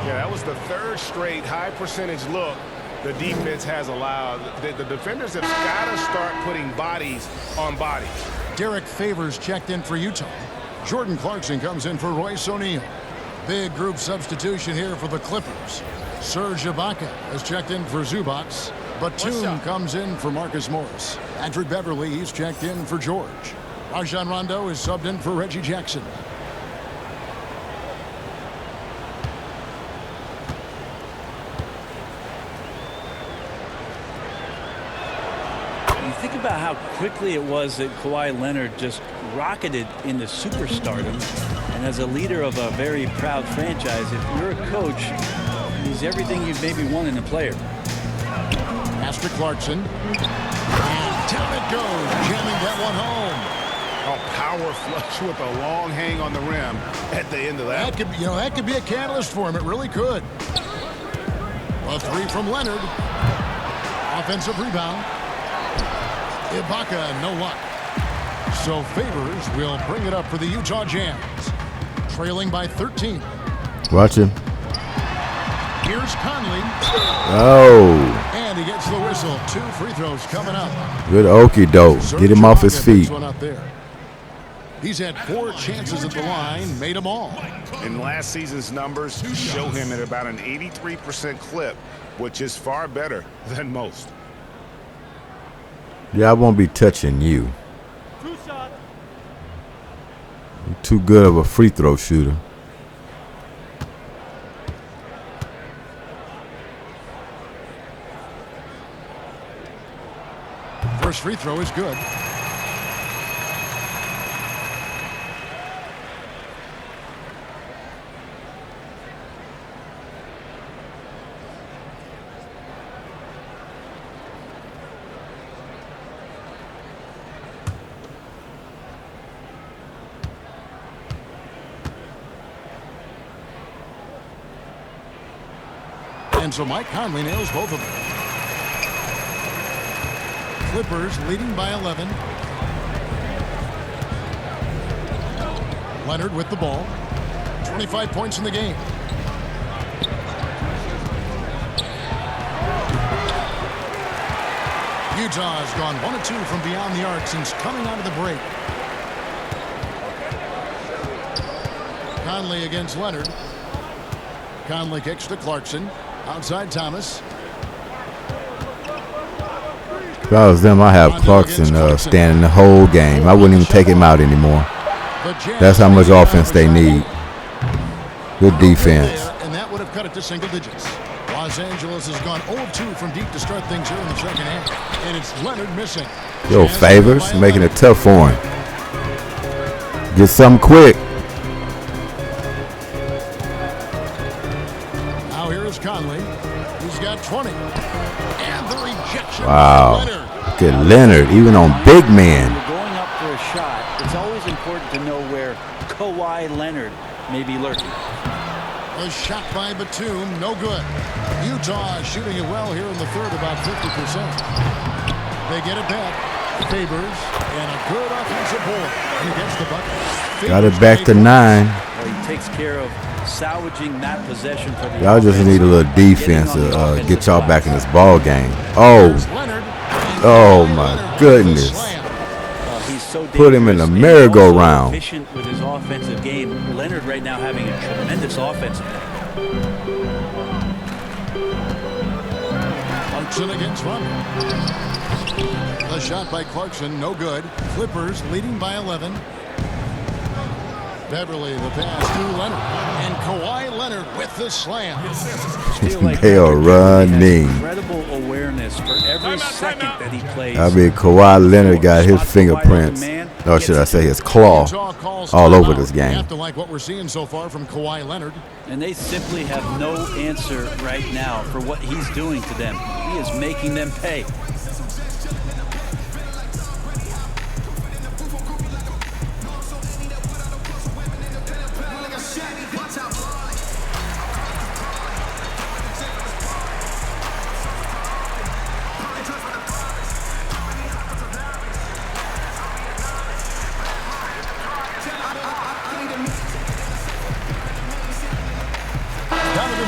Yeah, that was the 3rd straight high percentage look the defense has allowed. The defenders have got to start putting bodies on bodies. Derek Favors checked in for Utah. Jordan Clarkson comes in for Royce O'Neal. Big group substitution here for the Clippers. Serge Ibaka has checked in for Zubac. Batum comes in for Marcus Morris. Patrick Beverly, he's checked in for George. Rajon Rondo is subbed in for Reggie Jackson. You think about how quickly it was that Kawhi Leonard just rocketed into superstardom. And as a leader of a very proud franchise, if you're a coach, he's everything you've maybe won in a player. Pass to Clarkson. And down it goes, jamming that one home. A power flush with a long hang on the rim at the end of that. That could be a catalyst for him. It really could. A 3 from Leonard. Offensive rebound. Ibaka, no luck. So Favors will bring it up for the Utah Jazz. Trailing by 13. Watch him. Here's Conley. Oh. And he gets the whistle. 2 free throws coming up. Good okie doke. Get him off his feet. One up there. He's had 4 chances at the line, made them all. And last season's numbers show him at about an 83% clip, which is far better than most. Yeah, I won't be touching you. You're too good of a free throw shooter. First free throw is good. And so Mike Conley nails both of them. Clippers leading by 11. Leonard with the ball. 25 points in the game. Utah has gone 1 of 2 from beyond the arc since coming out of the break. Conley against Leonard. Conley kicks to Clarkson. Outside Thomas. If I was them, I have Clarkson standing the whole game. I wouldn't even take him out anymore. That's how much offense they need. Good defense. And that would have cut it to single digits. Los Angeles has gone 0 of 2 from deep to start things here in the second half. And it's Leonard missing. Yo, Favors making it tough for him. Get something quick. Now here is Conley. He's got 20. And the rejection. Wow. Look at Leonard, even on big men. When you're going up for a shot, it's always important to know where Kawhi Leonard may be lurking. A shot by Batum, no good. Utah shooting it well here in the third, about 50%. They get it back. Favors and a good offensive board. And he gets the bucket. Got it back to 9. Well, he takes care of salvaging that possession for the Y'all just need a little defense to get y'all back in this ball game. Oh my goodness. He's so put him in a merry-go-round. Efficient with his offensive game. Leonard right now having a tremendous offense. Clarkson against Rondo. The shot by Clarkson, no good. Clippers leading by 11. Beverly, the pass to Leonard. And Kawhi Leonard with the slam. They are running. Incredible awareness for every second that he plays. I mean, Kawhi Leonard got his fingerprints, or should I say his claw, all over this game. Have to like what we're seeing so far from Kawhi Leonard. And they simply have no answer right now for what he's doing to them. He is making them pay.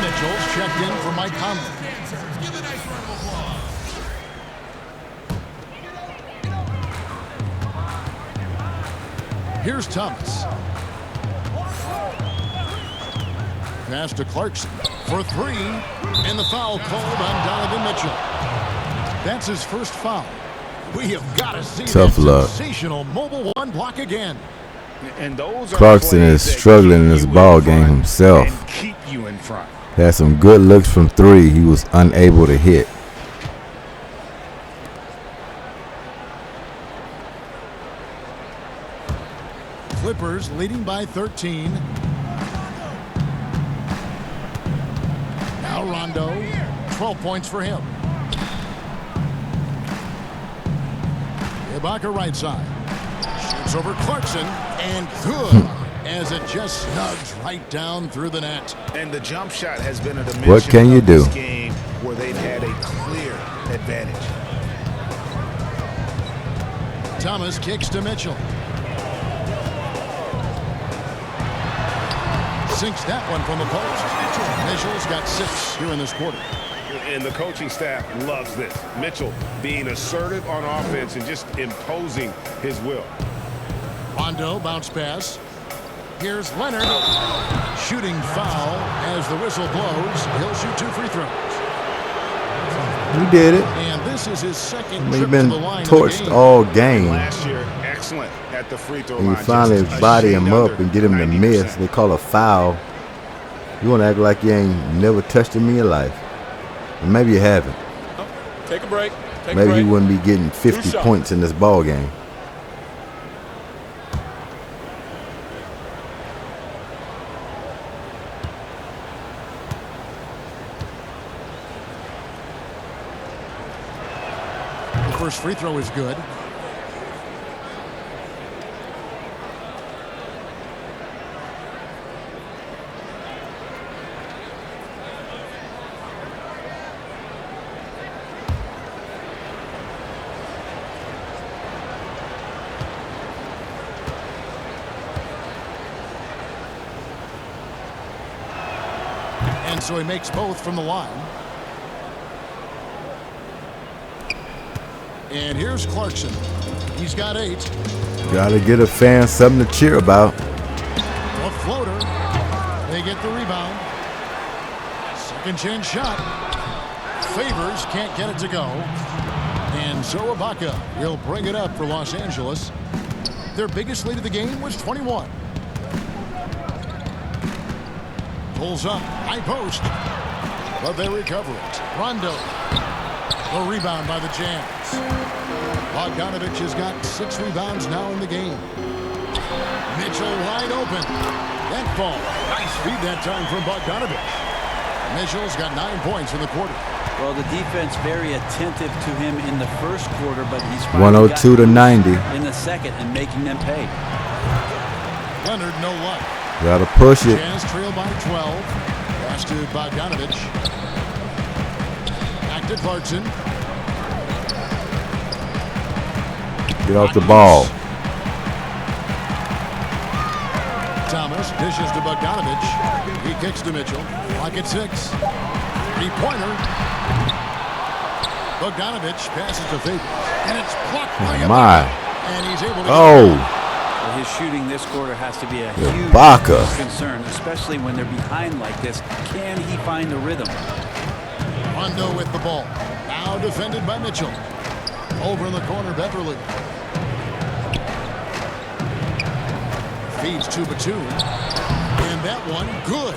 Mitchell's checked in for Mike Conley. Give a nice round of applause. Here's Thomas. Pass to Clarkson for 3. And the foul called on Donovan Mitchell. That's his first foul. We have got to see tough that luck. Sensational mobile one block again. And those Clarkson is struggling in this ball game himself. And keep you in front. Had some good looks from 3. He was unable to hit. Clippers leading by 13. Now Rondo, 12 points for him. Ibaka right side. Shoots over Clarkson, and good as it just snugs right down through the net. And the jump shot has been a dimension what can you of do? This game where they've had a clear advantage. Thomas kicks to Mitchell. Sinks that one from the post. Mitchell's got 6 here in this quarter. And the coaching staff loves this. Mitchell being assertive on offense and just imposing his will. Rondo bounce pass. Here's Leonard. Shooting foul as the whistle blows. He'll shoot 2 free throws. He did it. And this is his second He's trip been to the line torched of the game. all game. Last year, excellent at the free throw And you line. finally Just a body shade him up under and get him to 90%. miss. They call a foul. You want to act like you ain't never touched him in your life. And maybe you haven't. Take a break. maybe he wouldn't be getting 50 points in this ball game. The first free throw is good. And so he makes both from the line. And here's Clarkson. He's got 8. Gotta get a fan something to cheer about. A floater. They get the rebound. Second chance shot. Favors can't get it to go. And so Ibaka will bring it up for Los Angeles. Their biggest lead of the game was 21. Pulls up, high post, but they recover it. Rondo, the rebound by the Jazz. Bogdanovich has got 6 rebounds now in the game. Mitchell wide open. That ball, nice feed that time from Bogdanovich. Mitchell's got 9 points in the quarter. Well, the defense very attentive to him in the first quarter, but he's 102 to 90 in the second and making them pay. Leonard, no luck. Gotta push it. Jazz trail by 12. Pass to Bogdanovich. Back to Clarkson. Get off the ball. Thomas dishes to Bogdanovich. He kicks to Mitchell. Clock at 6. 3-pointer. Bogdanovich passes to Favors. And it's blocked by my. And he's able to Well, his shooting this quarter has to be a huge concern, especially when they're behind like this. Can he find the rhythm? Rondo with the ball. Now defended by Mitchell. Over in the corner, Beverly. Feeds to Batum. And that one, good.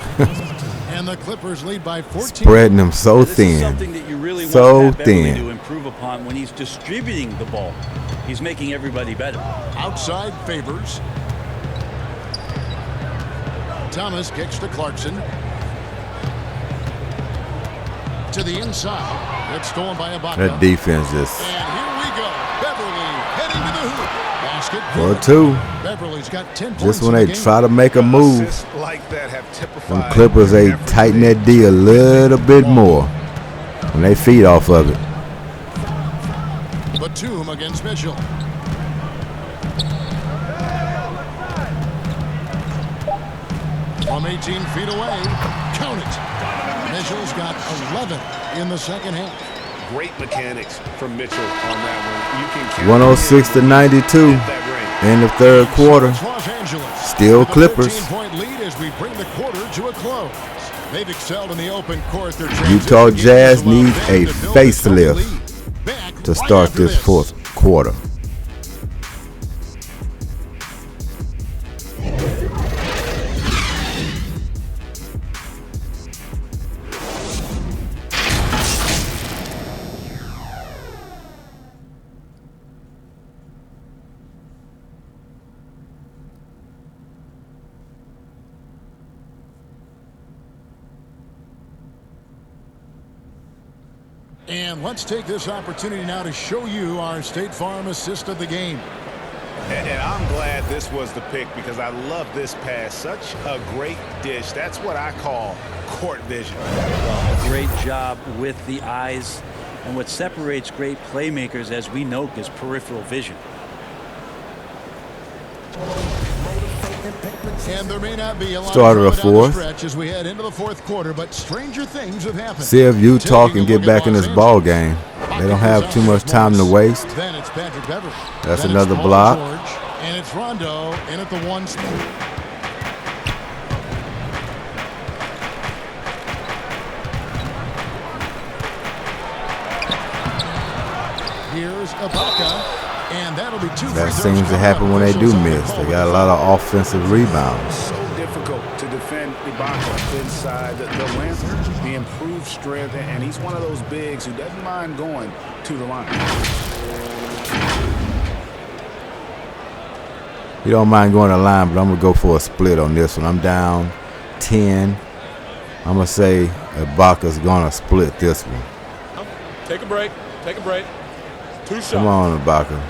And the Clippers lead by 14. Spreading them so This thin. is something that you really So want Pat Beverly thin. to improve upon when he's distributing the ball. He's making everybody better. Outside Favors. Thomas kicks to Clarkson. To the inside. It's stolen by Ibaka. That defense just. And here we go. Beverly heading to the hoop. Basket For good. 2. Beverly's got 10 points. Just when in they the try game. to make a move, Like that have them Clippers, they tighten that D a little bit more when they feed off of it. Batum against Mitchell. From 18 feet away. Count it. Mitchell's got 11 in the second half. Great mechanics from Mitchell on that one. You can count 106 to 92 in the third quarter. Los Angeles. Still Clippers. 13-point lead as we bring the quarter to a close. They've excelled in the open court. Their Utah transition Jazz games allow need them a to build a facelift lead. Back to right start after this fourth quarter. And let's take this opportunity now to show you our State Farm assist of the game. And I'm glad this was the pick because I love this pass. Such a great dish. That's what I call court vision. Well, a great job with the eyes. And what separates great playmakers, as we know, is peripheral vision. And there may not be a lot Started a of down the fourth. stretch as we head into the fourth quarter, but stranger things have happened. See if Utah can Taking a get look back at in Los this ball Angeles. game. They don't have too much time to waste. Then it's Patrick Beverly. That's Then another it's Paul block. George, and it's Rondo in at the 1 spot. Here's Ibaka, and that'll be 2 free That throws seems to coming happen up. when they do Officials on the miss. They call. got a lot of offensive rebounds. So difficult Mitchell to defend Ibaka inside. The length, the improved strength, and he's one of those bigs who doesn't mind going to the line. He don't mind going to the line, but I'm going to go for a split on this one. I'm down 10. I'm going to say Ibaka's going to split this one. Take a break. Take a break. 2 shots. Come on, Ibaka.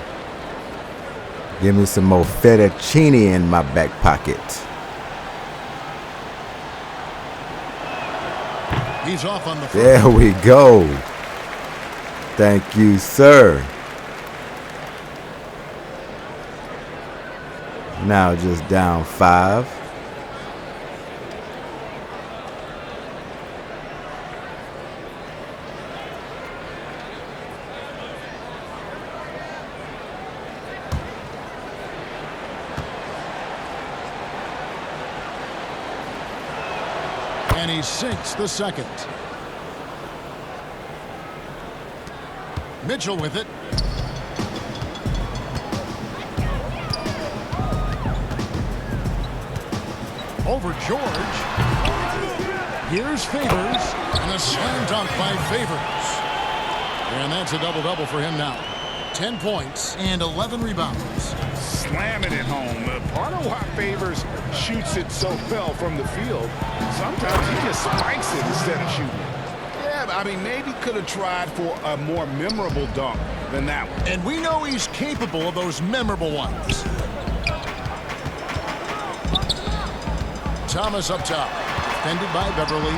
Give me some more fettuccine in my back pocket. He's off on the front. There we go. Thank you, sir. Now just down 5. And he sinks the second. Mitchell with it. Over George. Here's Favors. And a slam dunk by Favors. And that's a double-double for him now. 10 points and 11 rebounds. Slamming it home. Part of why Favors shoots it so well from the field, sometimes he just spikes it instead of shooting it. Yeah, I mean, maybe could have tried for a more memorable dunk than that one. And we know he's capable of those memorable ones. Thomas up top. Defended by Beverly.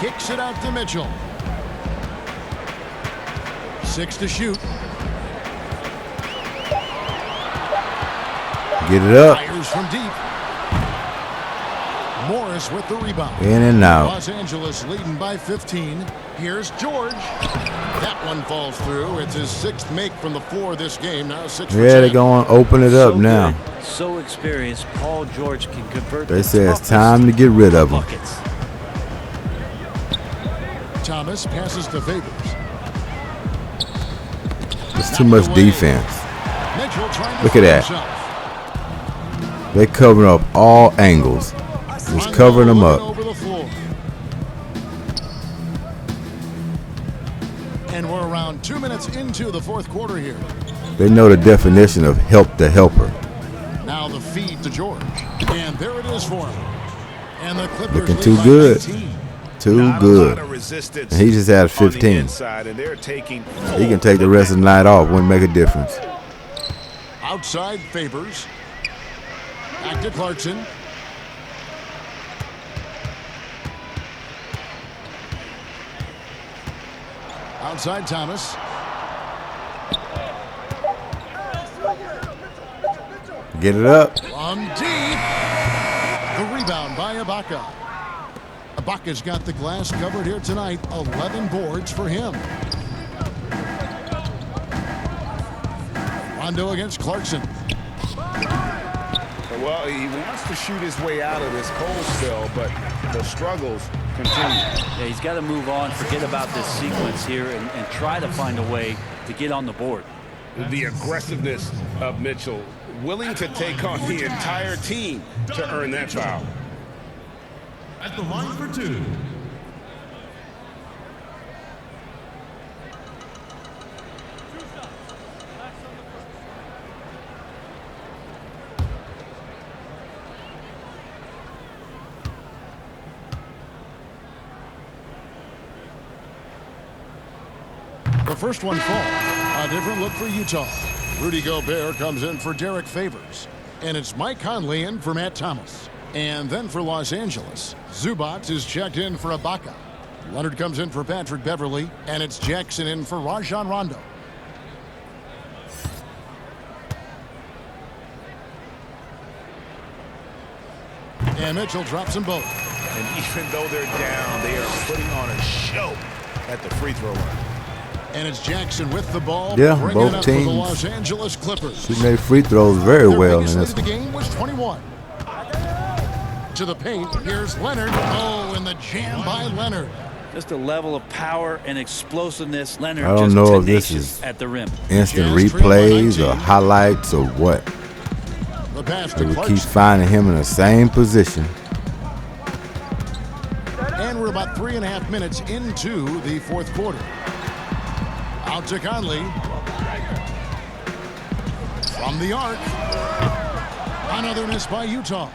Kicks it out to Mitchell. 6 to shoot. Get it up. Fires from deep. Morris with the rebound. In and out. Los Angeles leading by 15. Here's George. That one falls through. It's his 6th make from the floor this game. Now 6 for 10. Yeah, they're going to open it up now. Good, so experienced, Paul George can convert. They say it's time to get rid of him. Buckets. Thomas passes to Favors. It's too much defense. Look at that. They covering up all angles. Just covering them up. And we're around 2 minutes into the 4th quarter here. They know the definition of help the helper. Now the feed to George. And there it is for him. And the Clippers looking too good. Too good. And he just had 15. He can take the rest of the night off. Wouldn't make a difference. Outside Favors. Back to Clarkson. Outside Thomas. Get it up. From deep. The rebound by Ibaka. Ibaka's got the glass covered here tonight. 11 boards for him. Rondo against Clarkson. Well, he wants to shoot his way out of this cold spell, but the struggles continue. Yeah, he's got to move on, forget about this sequence here, and try to find a way to get on the board. The aggressiveness of Mitchell, willing to take on the entire team to earn that foul. At the line for 2. The first one falls. A different look for Utah. Rudy Gobert comes in for Derek Favors. And it's Mike Conley in for Matt Thomas. And then for Los Angeles, Zubac is checked in for Ibaka. Leonard comes in for Patrick Beverly. And it's Jackson in for Rajon Rondo. And Mitchell drops them both. And even though they're down, they are putting on a show at the free throw line. And it's Jackson with the ball. Yeah, bringing it both up teams for the Los Angeles Clippers. She made free throws very well in this one. The game was 21. To the paint, here's Leonard. Oh, and the jam by Leonard. Just a level of power and explosiveness. Leonard I don't just know if this is at the rim. instant replays or highlights or what. The pass to But we Clarkson. keep finding him in the same position. And we're about 3.5 minutes into the fourth quarter. Out to Conley. From the arc. Another miss by Utah.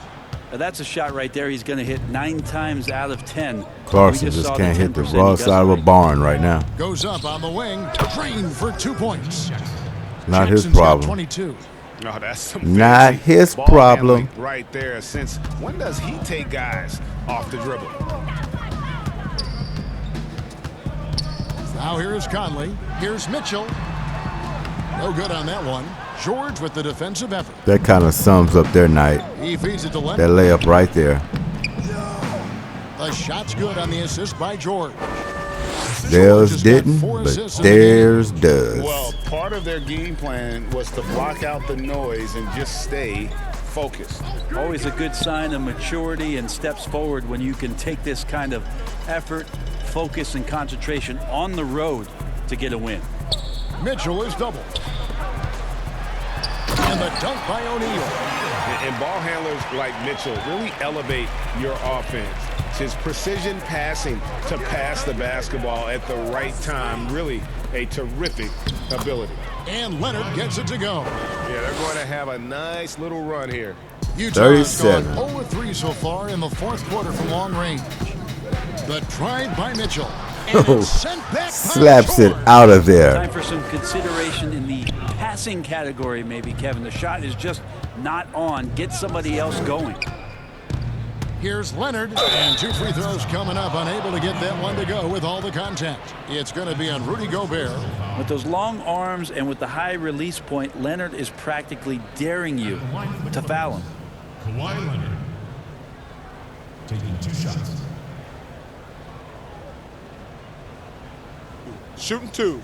Now that's a shot right there. He's going to hit 9 times out of 10. Clarkson just can't hit the broadside of a barn right now. Goes up on the wing. Drained for 2 points. Not his Jackson's got problem. 22. Oh, that's some Not fancy his ball problem. handling right there. Since when does he take guys off the dribble? Now here is Conley. Here's Mitchell. No good on that one. George with the defensive effort. That kind of sums up their night. He feeds it to That Leonard. layup right there. The shot's good on the assist by George. Theirs didn't, but theirs does. Well, part of their game plan was to block out the noise and just stay focused. Always a good sign of maturity and steps forward when you can take this kind of effort, focus, and concentration on the road to get a win. Mitchell is doubled. And the dunk by O'Neal. And ball handlers like Mitchell really elevate your offense. His precision passing to pass the basketball at the right time, really a terrific ability. And Leonard gets it to go. Yeah, they're going to have a nice little run here. Utah has gone 37. 0-3 so far in the fourth quarter from long range. The drive by Mitchell. And Oh, it's sent back by slaps it George. out of there. Time for some consideration in the passing category, maybe, Kevin. The shot is just not on. Get somebody else going. Here's Leonard, and 2 free throws coming up. Unable to get that one to go with all the contact. It's going to be on Rudy Gobert. With those long arms and with the high release point, Leonard is practically daring you to foul him. Kawhi Leonard taking 2 shots. Shooting 2.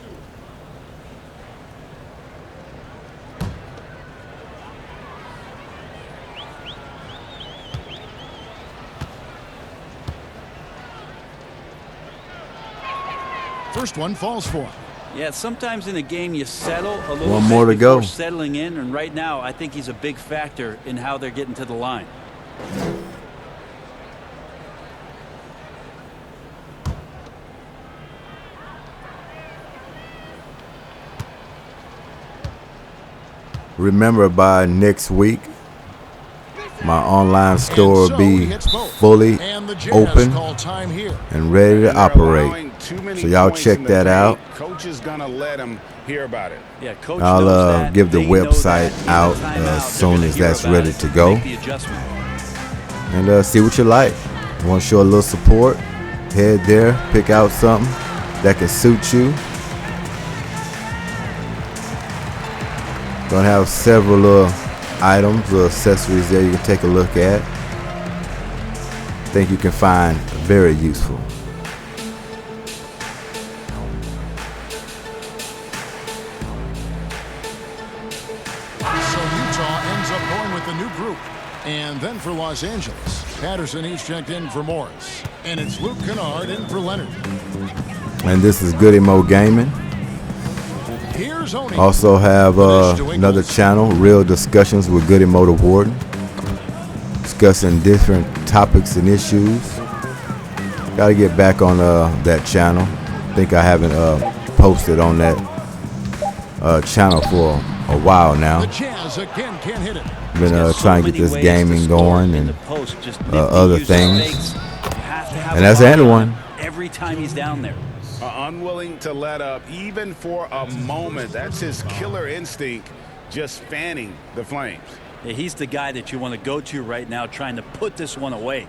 First one falls for him. Yeah, sometimes in a game you settle a little One bit more to before go. settling in, and right now I think he's a big factor in how they're getting to the line. Remember, by next week, my online store will be fully And the Jazz open call time here. and ready to operate. So y'all check that out. Coach is going to let him hear about it. Yeah, coach I'll knows that. give the They know website that. In out the timeout, as they're soon gonna as hear that's about ready it to and go. make the adjustment. And see what you like. Want to show a little support? Head there, pick out something that can suit you. Gonna have several items or accessories there you can take a look at. Think you can find very useful. So Utah ends up going with the new group. And then for Los Angeles, Patterson, he's checked in for Morris. And it's Luke Kennard in for Leonard. And this is Goodymo Gaming. Here's O'Neal. Also have another channel, Real Discussions with Goodymo the Warden, discussing different topics and issues. Got to get back on that channel. Think I haven't posted on that channel for a while now. The Jazz again can't hit it. Been trying to get this gaming going and other things. And that's the one. Every time he's down there. Unwilling to let up even for a moment. That's his killer instinct, just fanning the flames. Yeah, he's the guy that you want to go to right now, trying to put this one away.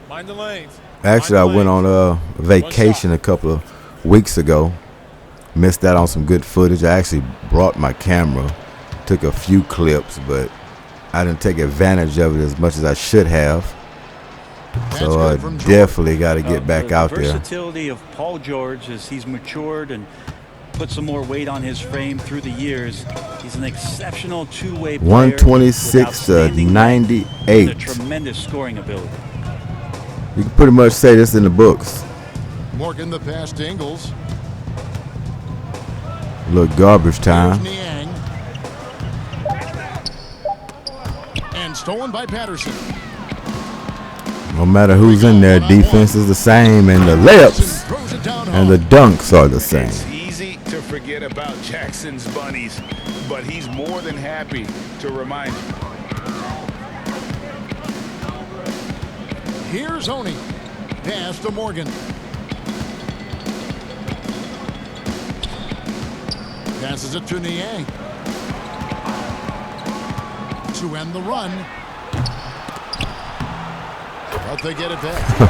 Mind the lanes. Actually, I went on a vacation a couple of weeks ago. Missed out on some good footage. I actually brought my camera, took a few clips, but I didn't take advantage of it as much as I should have. So definitely got to get back out there. The versatility of Paul George as he's matured and put some more weight on his frame through the years. He's an exceptional two-way player. 126 to 98. And a tremendous scoring ability. You can pretty much say this in the books. Morgan the pass to Ingles. A little garbage time. Niang. And stolen by Patterson. No matter who's in there, defense is the same, and the layups and the dunks are the same. It's easy to forget about Jackson's bunnies, but he's more than happy to remind you. Here's Oni. Pass to Morgan. Passes it to Niang. To end the run. But they get it back.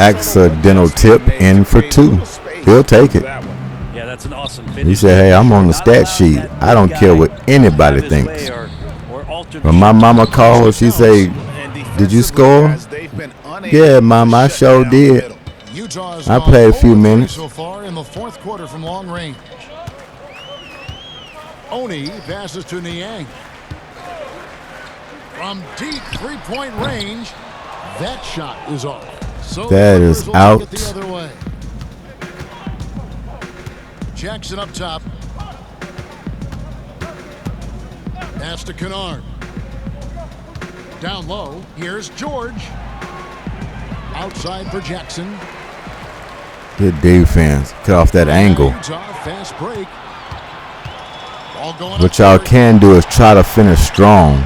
Accidental tip in for 2. He'll take it. Yeah, that's an awesome finish. He said, hey, I'm on the stat sheet. I don't care what anybody thinks. When my mama called, she say, did you score? Yeah, Mama, I sure did. I played a few minutes. So far in the fourth quarter from long range. Oni passes to Niang. From deep three-point range, that shot is off. So that is out. The other way. Jackson up top. Pass to Kennard. Down low. Here's George. Outside for Jackson. Good defense. Cut off that angle. Fast break. What y'all can do is try to finish strong.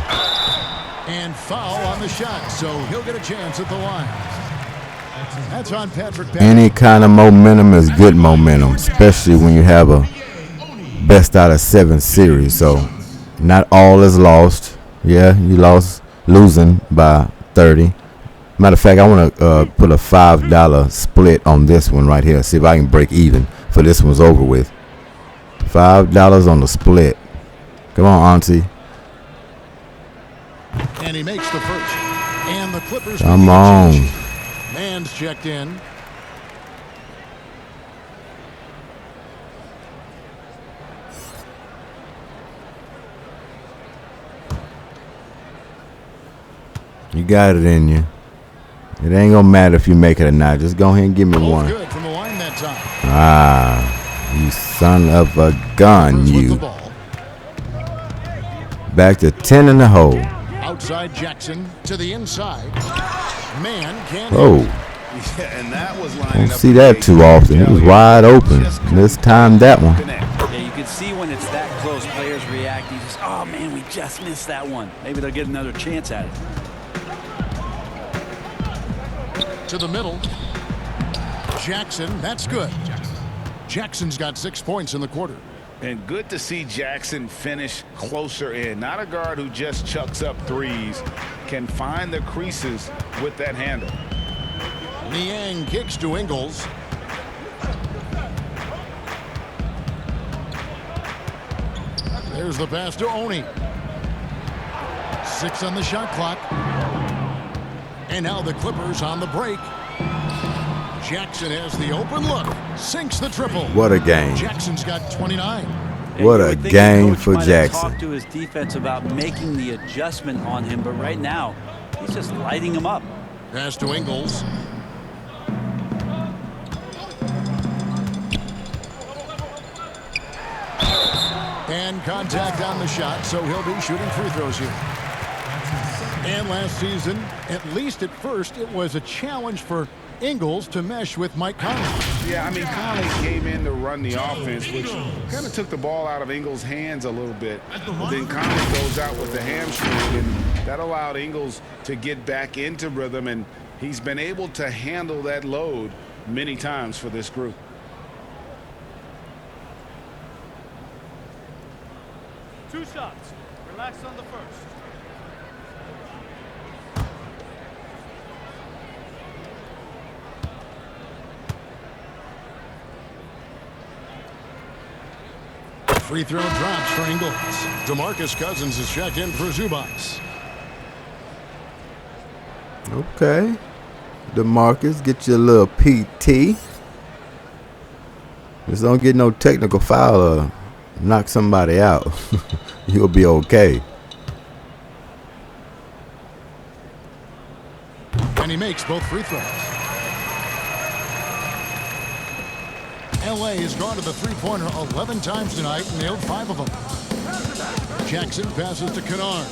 And foul on the shot, so he'll get a chance at the line. That's on Patrick. Any kind of momentum is good momentum, especially when you have a best out of 7 series. So not all is lost. Yeah, you losing by 30. Matter of fact, I want to put a $5 split on this one right here. See if I can break even for this one's over with. $5 on the split. Come on, Auntie. And he makes the first. And the Clippers. Come on. Man's checked in. You got it in you. It ain't gonna matter if you make it or not. Just go ahead and give me one. Good from the line that time. Ah, you son of a gun, you. Back to 10 in the hole. Outside Jackson to the inside. Man can't. Oh. Yeah, and that was Don't see that too often. It was wide open. This time that one. Yeah, you can see when it's that close, players react. You just, oh man, we just missed that one. Maybe they'll get another chance at it. To the middle. Jackson, that's good. Jackson's got 6 points in the quarter. And good to see Jackson finish closer in. Not a guard who just chucks up threes. Can find the creases with that handle. Niang kicks to Ingles. There's the pass to Oni. 6 on the shot clock. And now the Clippers on the break. Jackson has the open look. Sinks the triple. What a game. Jackson's got 29. What a game for Jackson. Talk to his defense about making the adjustment on him, but right now he's just lighting him up. Pass to Ingles. And contact on the shot, so he'll be shooting free throws here. And last season, at least at first, it was a challenge for Ingles to mesh with Mike Conley. Yeah, I mean, Conley came in to run the offense, which kind of took the ball out of Ingles' hands a little bit. But then Conley goes out with the hamstring, and that allowed Ingles to get back into rhythm, and he's been able to handle that load many times for this group. Two shots. Relax on the first. Free throw drops for Ingles. DeMarcus Cousins is checked in for Zubats. Okay. DeMarcus, get your little PT. Just don't get no technical foul or knock somebody out. You'll be okay. And he makes both free throws. LA has gone to the three-pointer 11 times tonight and nailed 5 of them. Jackson passes to Kennard.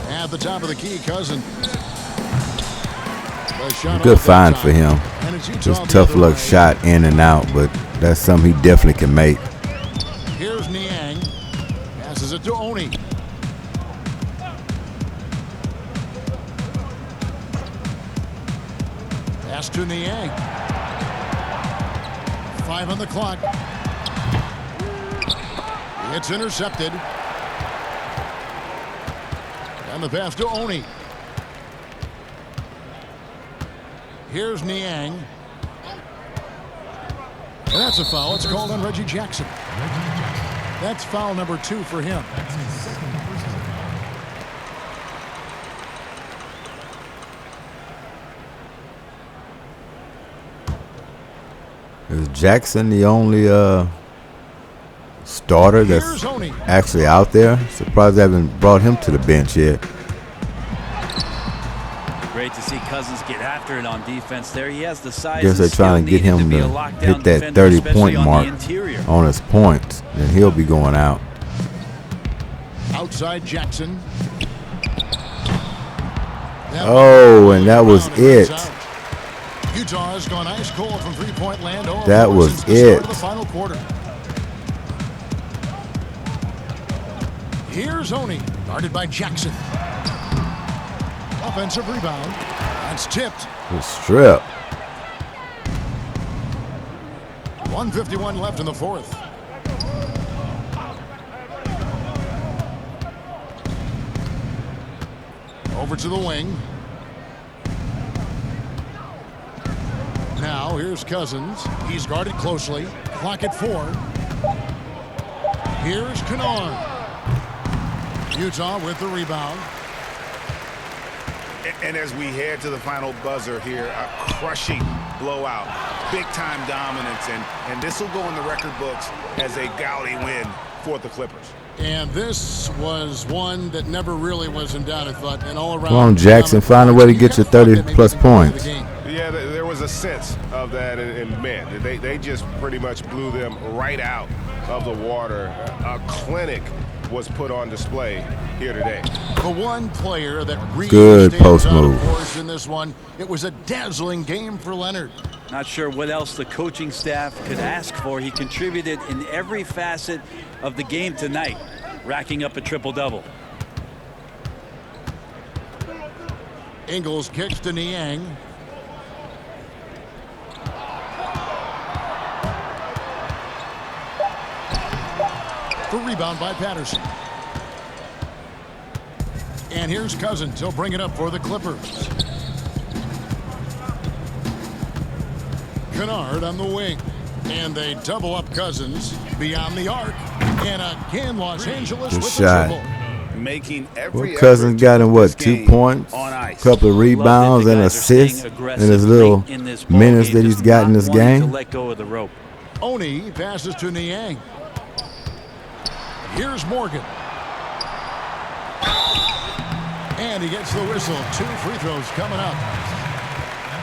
At the top of the key, Cousins. Good find for him. Just tough luck shot in and out, but that's something he definitely can make. Here's Niang. Passes it to Oni. Pass to Niang. 5 on the clock. It's intercepted. And the pass to Oni. Here's Niang. And that's a foul. It's called on Reggie Jackson. That's foul number 2 for him. Is Jackson the only starter that's actually out there? Surprised they haven't brought him to the bench yet. Great to see Cousins get after it on defense there. He has the size. I guess they're trying to get him to hit that 30-point mark on his points, and he'll be going out. Outside Jackson. Oh, and that was it. Utah has gone ice cold from three-point land. That was it. The final quarter. Here's Oni, guarded by Jackson. Offensive rebound. That's tipped. The strip. 1:51 left in the fourth. Over to the wing. Now here's Cousins. He's guarded closely. Clock at 4. Here's Kennard. Utah with the rebound. And as we head to the final buzzer here, a crushing blowout, big-time dominance, and this will go in the record books as a gaudy win for the Clippers. And this was one that never really was in doubt, I thought, and all around. Come on, Jackson, find a way to get you 30-plus points. Yeah, there was a sense of that, and man, they just pretty much blew them right out of the water. A clinic was put on display here today. The one player that really good stands post out, move. of course, in this one, it was a dazzling game for Leonard. Not sure what else the coaching staff could ask for. He contributed in every facet of the game tonight, racking up a triple-double. Ingles kicks to Niang. The rebound by Patterson. And here's Cousins. He'll bring it up for the Clippers. Kennard on the wing. And they double up Cousins beyond the arc. And again, Los Angeles good with shot. the triple. Making every Cousins got him, what, 2 points, a couple of rebounds and assists in his little minutes that he's got in this game. Let go of the rope. Oni passes to Niang. Here's Morgan. And he gets the whistle. 2 free throws coming up.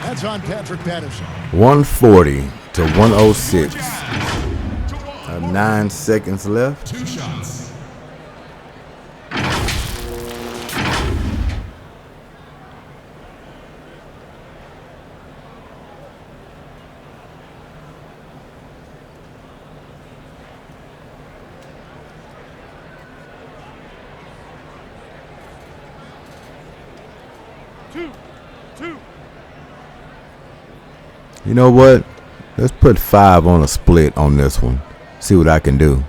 That's on Patrick Patterson. 140 to 106. 9 seconds left. 2 shots. You know what? Let's put 5 on a split on this one. See what I can do.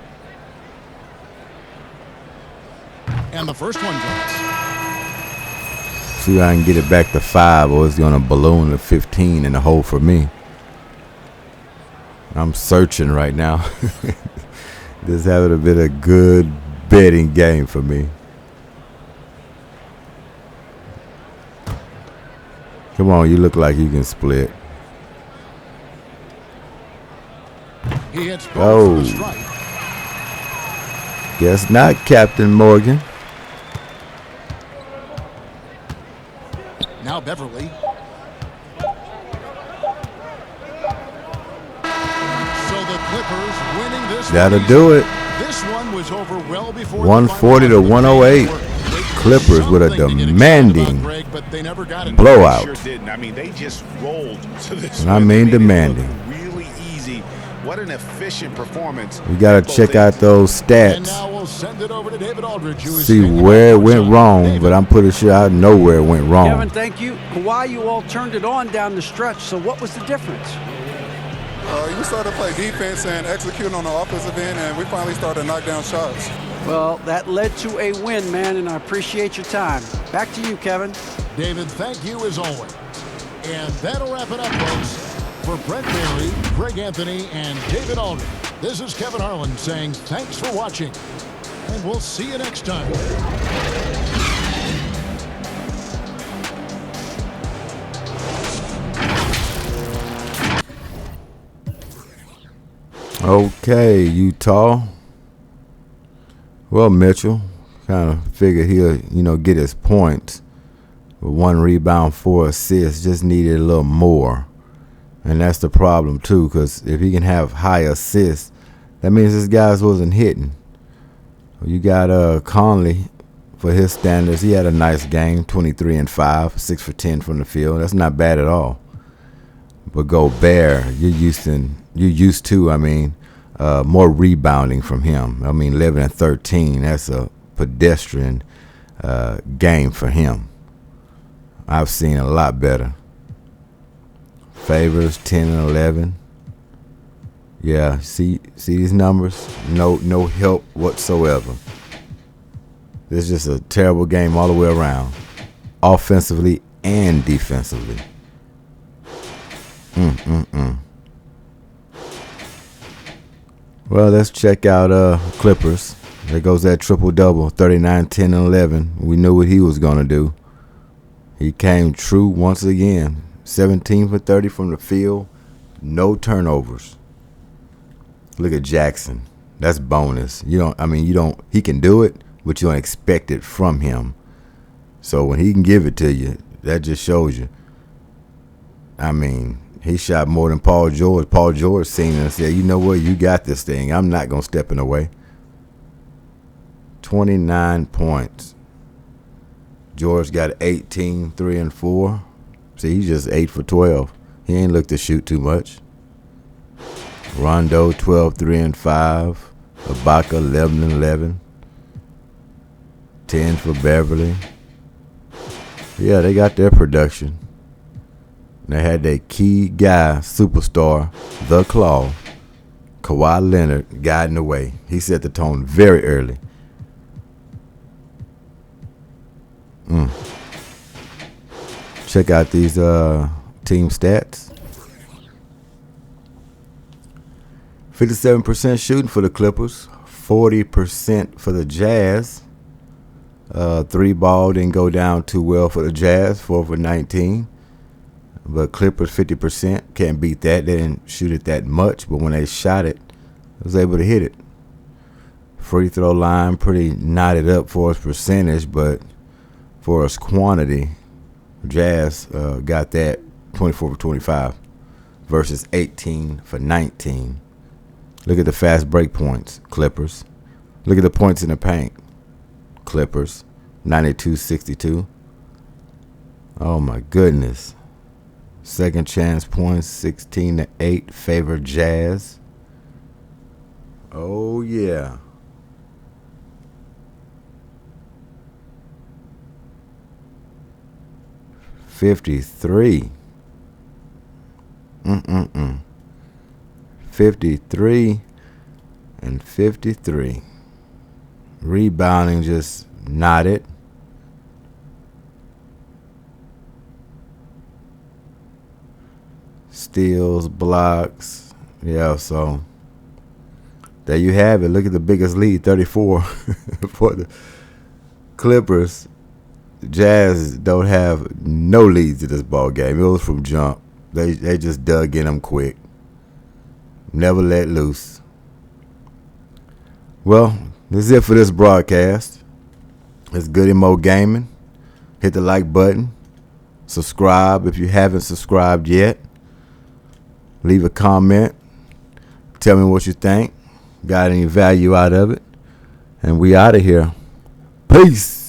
And the first one drops. See if I can get it back to 5, or it's going to balloon to 15 in the hole for me. I'm searching right now. This having been a good betting game for me. Come on, you look like you can split. He hits both Oh. for the strike. Guess not, Captain Morgan. Now Beverly. So the Clippers winning this. That'll do it. This one was over well before 140 to 108. Clippers with a demanding blowout. Sure didn't. I mean, they just rolled to this. And I mean demanding. Really easy. What an efficient performance. We got to check out those stats. See where it went wrong, but I'm pretty sure I know where it went wrong. Kevin, thank you. Kawhi, you all turned it on down the stretch, so what was the difference? You started to play defense and execute on the offensive end, and we finally started to knock down shots. Well, that led to a win, man, and I appreciate your time. Back to you, Kevin. David, thank you as always. And that'll wrap it up, folks. For Brent Barry, Greg Anthony, and David Aldridge, this is Kevin Harlan saying thanks for watching, and we'll see you next time. Okay, Utah. Well, Mitchell kind of figured he'll, get his points. With 1 rebound, 4 assists, just needed a little more. And that's the problem, too, because if he can have high assists, that means this guy wasn't hitting. You got Conley, for his standards, he had a nice game, 23 and 5, 6 for 10 from the field. That's not bad at all. But Gobert, you're used to, more rebounding from him. 11 and 13, that's a pedestrian game for him. I've seen a lot better. Favors 10 and 11. Yeah, see these numbers? No help whatsoever. This is just a terrible game all the way around, offensively and defensively. Well, let's check out Clippers. There goes that triple-double, 39, 10, and 11. We knew what he was going to do. He came true once again. 17 for 30 from the field, no turnovers. Look at Jackson. That's bonus. He can do it, but you don't expect it from him. So when he can give it to you, that just shows you. He shot more than Paul George. Paul George seen it and said, you know what, you got this thing. I'm not going to step in the way. 29 points. George got 18, 3 and 4. See, he's just 8 for 12. He ain't looked to shoot too much. Rondo, 12, 3 and 5. Ibaka, 11 and 11. 10 for Beverly. Yeah, they got their production. They had their key guy, superstar, the Claw, Kawhi Leonard, guiding the way. He set the tone very early. Check out these team stats. 57% shooting for the Clippers, 40% for the Jazz. 3 ball didn't go down too well for the Jazz, 4 for 19. But Clippers 50%, can't beat that. They didn't shoot it that much, but when they shot it, they was able to hit it. Free throw line pretty knotted up for its percentage, but for its quantity, Jazz got that 24 for 25 versus 18 for 19. Look at the fast break points, Clippers. Look at the points in the paint, Clippers, 92-62. Oh my goodness. Second chance points, 16-8, favor Jazz. Oh yeah. $53. 53 and 53. Rebounding just not it. Steals, blocks. Yeah, so there you have it. Look at the biggest lead, 34 for the Clippers. The Jazz don't have no leads in this ball game. It was from jump. They just dug in them quick. Never let loose. Well, this is it for this broadcast. It's Goodymo Gaming. Hit the like button. Subscribe if you haven't subscribed yet. Leave a comment. Tell me what you think. Got any value out of it. And we out of here. Peace.